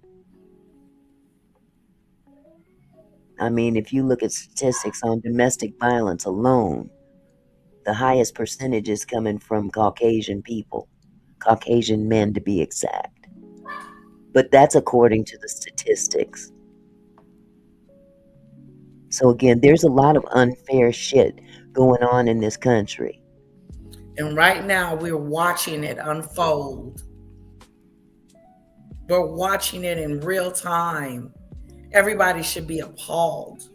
I mean, if you look at statistics on domestic violence alone, the highest percentage is coming from Caucasian people, Caucasian men to be exact. But that's according to the statistics. So again, there's a lot of unfair shit going on in this country. And right now we're watching it unfold. We're watching it in real time. Everybody should be appalled.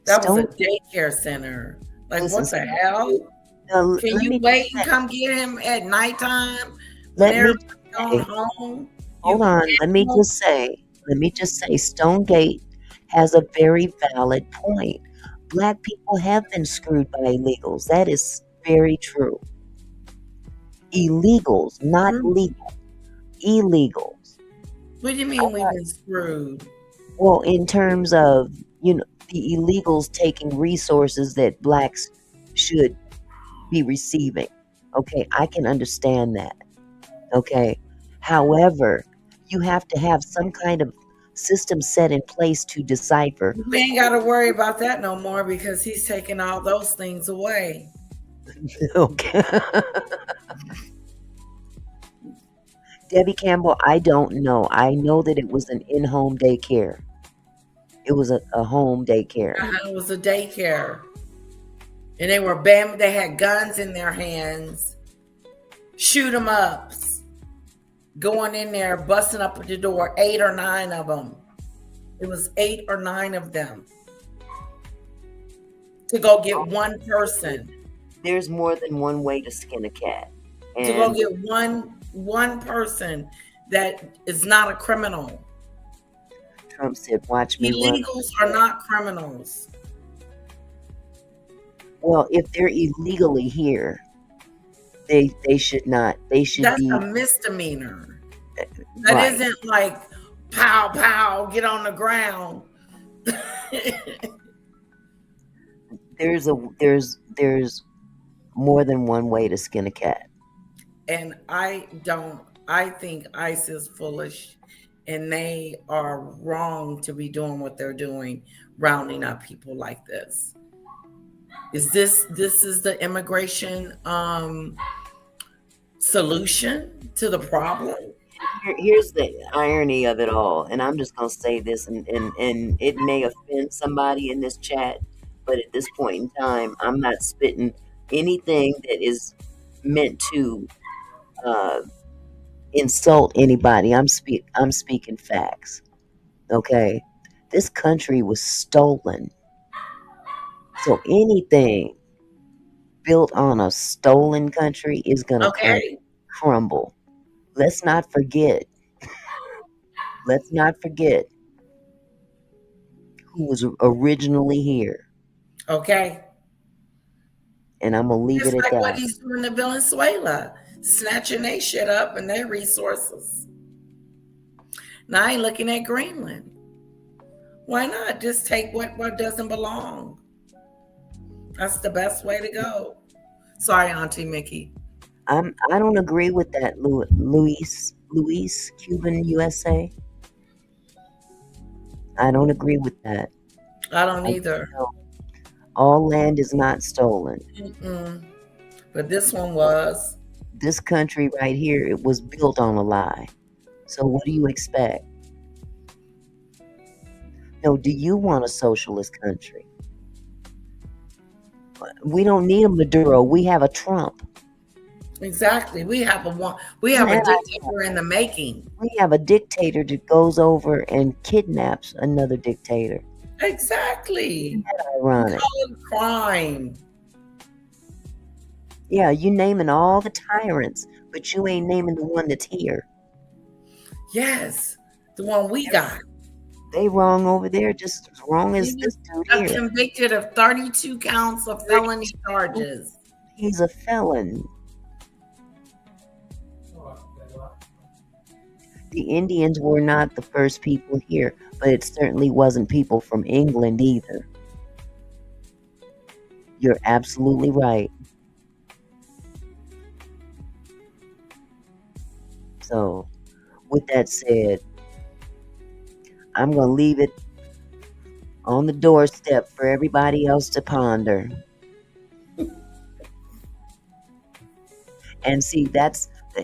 That was a daycare center. Like, what the hell? Can you wait and come get him at nighttime? Hold on. Let me just say, Stonegate has a very valid point. Black people have been screwed by illegals. That is very true. Illegals, not legal. Illegals. What do you mean we've been screwed? Well, in terms of, the illegals taking resources that blacks should be receiving. Okay, I can understand that. Okay. However, you have to have some kind of system set in place to decipher. We ain't got to worry about that no more because he's taking all those things away. Okay. Debbie Campbell, I don't know. I know that it was an in-home daycare. It was a home daycare. It was a daycare. And they were bam, they had guns in their hands, shoot 'em ups, going in there, busting up at the door, 8 or 9 of them. It was 8 or 9 of them to go get one person. There's more than one way to skin a cat. And to go get one person that is not a criminal. Trump said, watch me. Illegals are not criminals. Well, if they're illegally here, they should not. They should That's be a misdemeanor. That right. Isn't like pow pow, get on the ground. There's more than one way to skin a cat. And I think ICE is foolish and they are wrong to be doing what they're doing, rounding up people like this. Is this is the immigration solution to the problem? Here's the irony of it all, and I'm just gonna say this, and it may offend somebody in this chat, but at this point in time, I'm not spitting anything that is meant to insult anybody. I'm speaking facts. Okay, this country was stolen. So anything built on a stolen country is going to crumble. Let's not forget. Let's not forget who was originally here. Okay. And I'm going to leave it at that. Just like what he's doing in Venezuela, snatching their shit up and their resources. Now I ain't looking at Greenland. Why not just take what doesn't belong? That's the best way to go. Sorry, Auntie Mickey. I don't agree with that, Luis, Cuban USA. I don't agree with that. I don't either. All land is not stolen. Mm-mm. But this one was. This country right here, it was built on a lie. So what do you expect? No, do you want a socialist country? We don't need a Maduro. We have a Trump. Exactly. We have a dictator in the making. We have a dictator that goes over and kidnaps another dictator. Exactly. Isn't that ironic? Call it crime. Yeah, you naming all the tyrants, but you ain't naming the one that's here. Yes, the one we got. They wrong over there, just as wrong as this dude here. Convicted of 32 counts of felony charges. He's a felon. The Indians were not the first people here, but it certainly wasn't people from England either. You're absolutely right. So, with that said, I'm going to leave it on the doorstep for everybody else to ponder. And see,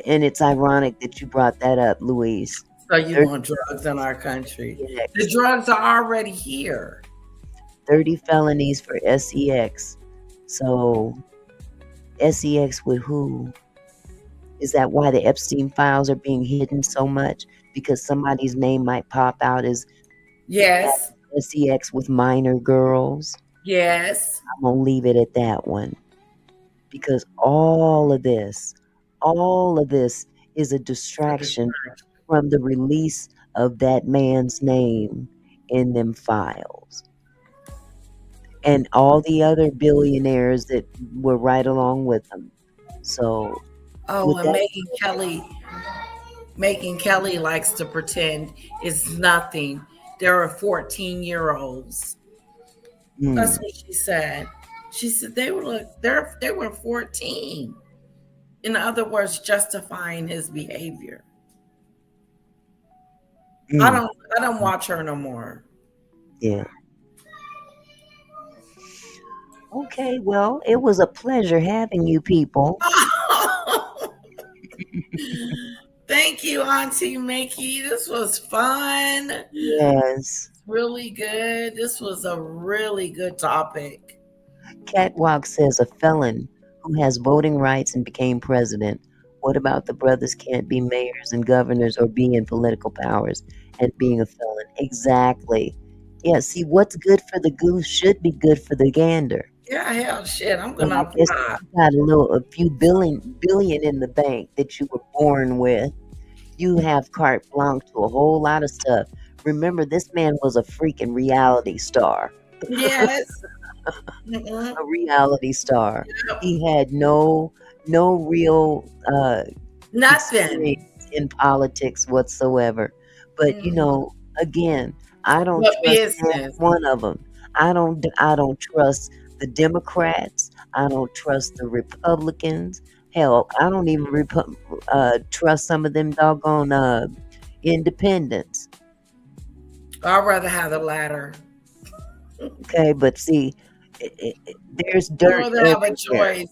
and it's ironic that you brought that up, Louise. So you want drugs in our country? Yes. The drugs are already here. 30 felonies for SEX. So, SEX with who? Is that why the Epstein files are being hidden so much? Because somebody's name might pop out as yes, SEX with minor girls. Yes. I'm going to leave it at that one. Because all of this is a distraction from the release of that man's name in them files. And all the other billionaires that were right along with them. So. Oh, and Megyn Kelly likes to pretend it's nothing. There are 14-year-olds That's what she said. She said they were 14. In other words, justifying his behavior. I don't watch her no more. Yeah. Okay, well, it was a pleasure having you people. Thank you, Auntie Mickey. This was fun. Yes. Really good. This was a really good topic. Catwalk says a felon who has voting rights and became president. What about the brothers can't be mayors and governors or be in political powers and being a felon? Exactly. Yeah, see, what's good for the goose should be good for the gander. Yeah, hell shit. I'm And I gonna guess apply. you got a few billion in the bank that you were born with. You have carte blanche to a whole lot of stuff. Remember, this man was a freaking reality star. Yes. A reality star. He had no real Nothing. experience in politics whatsoever. But again, I don't What trust business? one of them. I don't trust the Democrats. I don't trust the Republicans. Hell, I don't even trust some of them doggone independents. I'd rather have the latter. Okay, but see, there's dirt I'd rather have a everywhere. choice.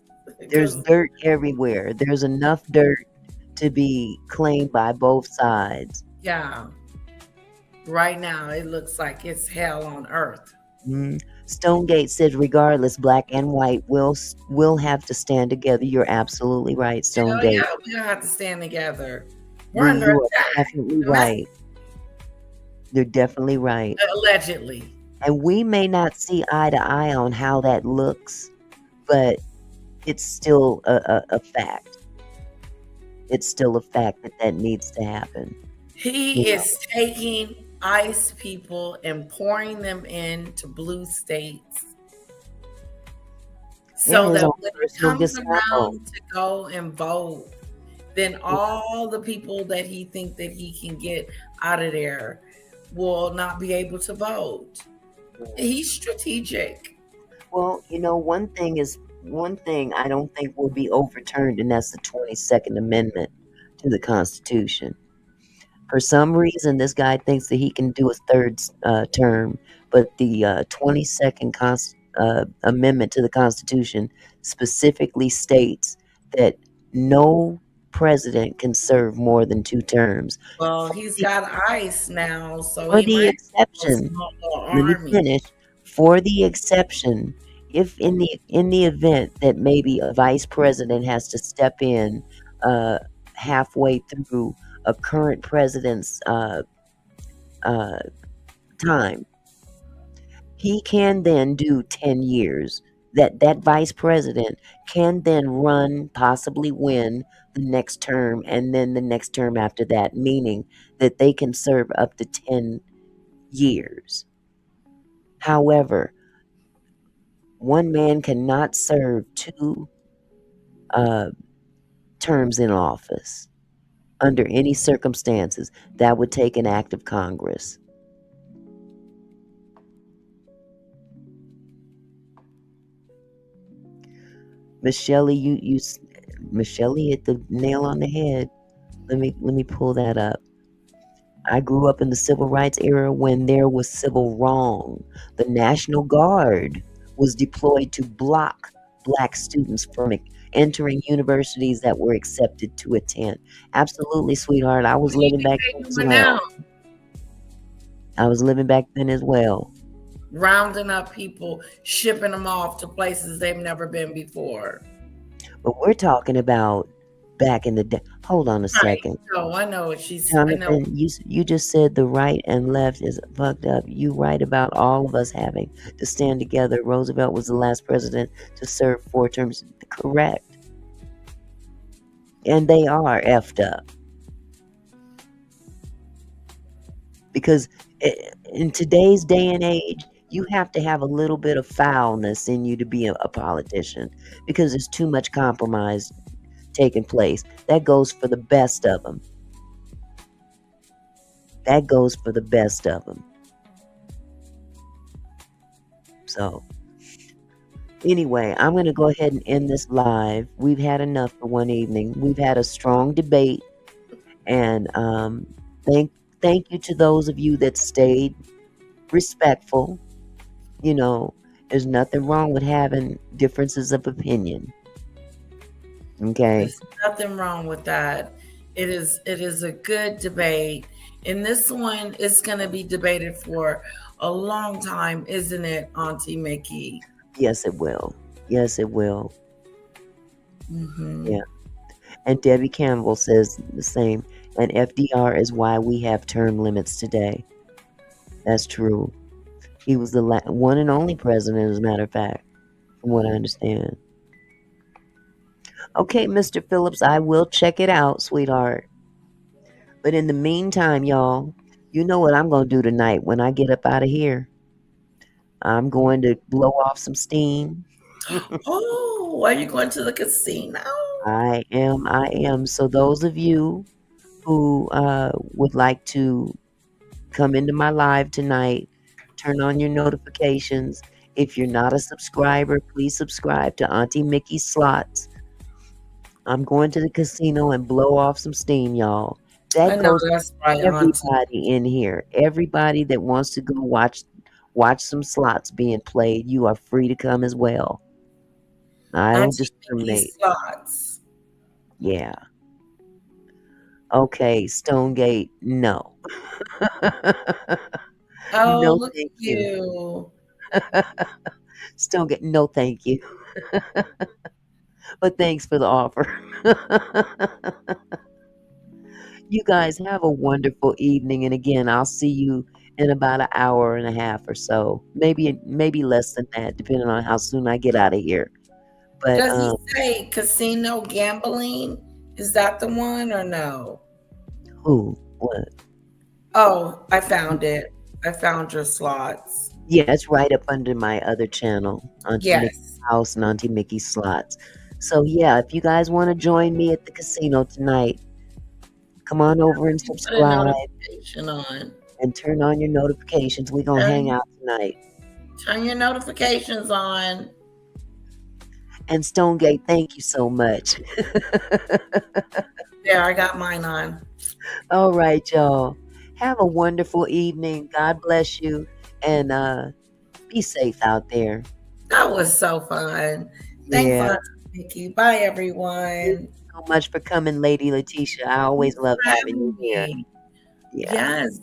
There's dirt everywhere. There's enough dirt to be claimed by both sides. Yeah. Right now, it looks like it's hell on earth. Stonegate said, regardless, black and white will have to stand together. You're absolutely right, Stonegate. Yeah, we don't have to stand together. We're under You are attack. definitely right. You're definitely right. Allegedly. And we may not see eye to eye on how that looks, but it's still a fact. It's still a fact that needs to happen. He is taking ICE people and pouring them into blue states so that when it comes around to go and vote, then all the people that he think that he can get out of there will not be able to vote. He's strategic. Well, one thing I don't think will be overturned, and that's the 22nd Amendment to the Constitution. For some reason, this guy thinks that he can do a third term, but the 22nd Amendment to the Constitution specifically states that no president can serve more than 2 terms. Well, he's got ICE now, so for he the might exception, let me finish. For the exception, if in the event that maybe a vice president has to step in halfway through a current president's time, he can then do 10 years. That vice president can then run, possibly win the next term, and then the next term after that, meaning that they can serve up to 10 years. However, one man cannot serve 2 terms in office under any circumstances. That would take an act of Congress. Michelle, Michelle hit the nail on the head. Let me pull that up. I grew up in the civil rights era when there was civil wrong. The National Guard was deployed to block black students from entering universities that were accepted to attend. Absolutely, sweetheart. I was living back then as well. I was living back then as well. Rounding up people, shipping them off to places they've never been before. But we're talking about back in the day. Hold on a second. No, I know what she's saying. Jonathan, you just said the right and left is fucked up. You right about all of us having to stand together. Roosevelt was the last president to serve 4 terms. Correct. And they are effed up. Because in today's day and age, you have to have a little bit of foulness in you to be a politician, because there's too much compromise taking place. That goes for the best of them. So anyway, I'm going to go ahead and end this live. We've had enough for one evening. We've had a strong debate, and thank you to those of you that stayed respectful. You know, there's nothing wrong with having differences of opinion. Okay. There's nothing wrong with that. It is a good debate. And this one is going to be debated for a long time, isn't it, Auntie Mickey? Yes, it will. Yes, it will. Mm-hmm. Yeah. And Debbie Campbell says the same. And FDR is why we have term limits today. That's true. He was the one and only president, as a matter of fact, from what I understand. Okay, Mr. Phillips, I will check it out, sweetheart. But in the meantime, y'all, you know what I'm going to do tonight when I get up out of here? I'm going to blow off some steam. Oh, are you going to the casino? I am. So those of you who would like to come into my live tonight, turn on your notifications. If you're not a subscriber, please subscribe to Auntie Mickey's Slots. I'm going to the casino and blow off some steam, y'all. That goes for everybody in here. Everybody that wants to go watch some slots being played, you are free to come as well. I don't discriminate. Slots. Yeah. Okay, Stonegate, no. Oh, no, look thank at you. Stonegate, no, thank you. But thanks for the offer. You guys have a wonderful evening. And again, I'll see you in about an hour and a half or so. Maybe less than that, depending on how soon I get out of here. But does he say casino gambling? Is that the one or no? Who? What? Oh, I found it. I found your slots. Yeah, it's right up under my other channel, Auntie Mickey's House and Auntie Mickey's Slots. So yeah, if you guys want to join me at the casino tonight, come on over and subscribe. Put a notification on. And turn on your notifications. We're going to hang out tonight. Turn your notifications on. And Stonegate, thank you so much. There, I got mine on. All right, y'all. Have a wonderful evening. God bless you. And be safe out there. That was so fun. Thanks, Mickey. Bye, everyone. Thank you so much for coming, Lady Letitia. I always love having you here. Yeah. Yes,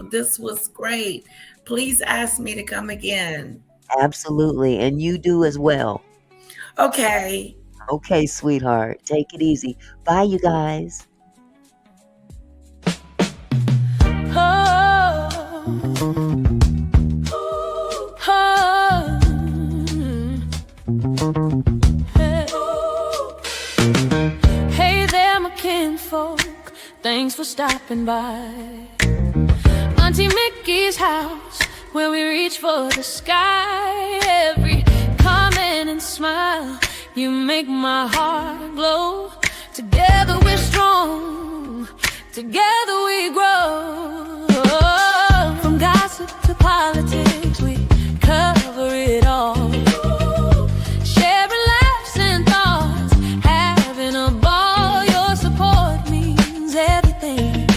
this was great. Please ask me to come again. Absolutely. And you do as well. Okay. Okay, sweetheart. Take it easy. Bye, you guys. Hey there, my kinfolk. Thanks for stopping by. Auntie Mickey's house, where we reach for the sky. Every comment and smile, you make my heart glow. Together we're strong, together we grow. From gossip to politics, we cover it all. Sharing laughs and thoughts, having a ball. Your support means everything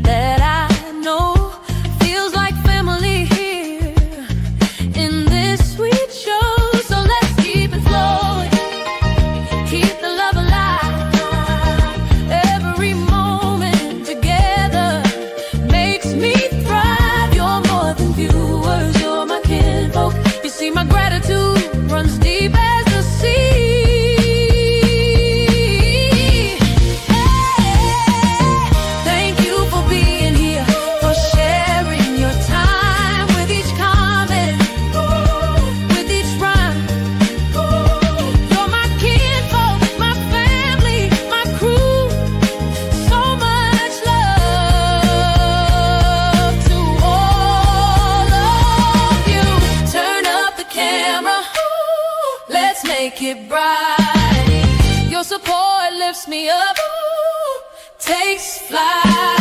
that I know. Feels like family here in this sweet show. So let's keep it flowing, keep the love alive. Every moment together makes me thrive. You're more than viewers, you're my kinfolk. You see, my gratitude runs deep as the sea. Thank you for being here, for sharing your time with each comment, with each rhyme. You're my kinfolk, my family, my crew. So much love to all of you. Turn up the camera, let's make it bright. Your support lifts me up, takes flight.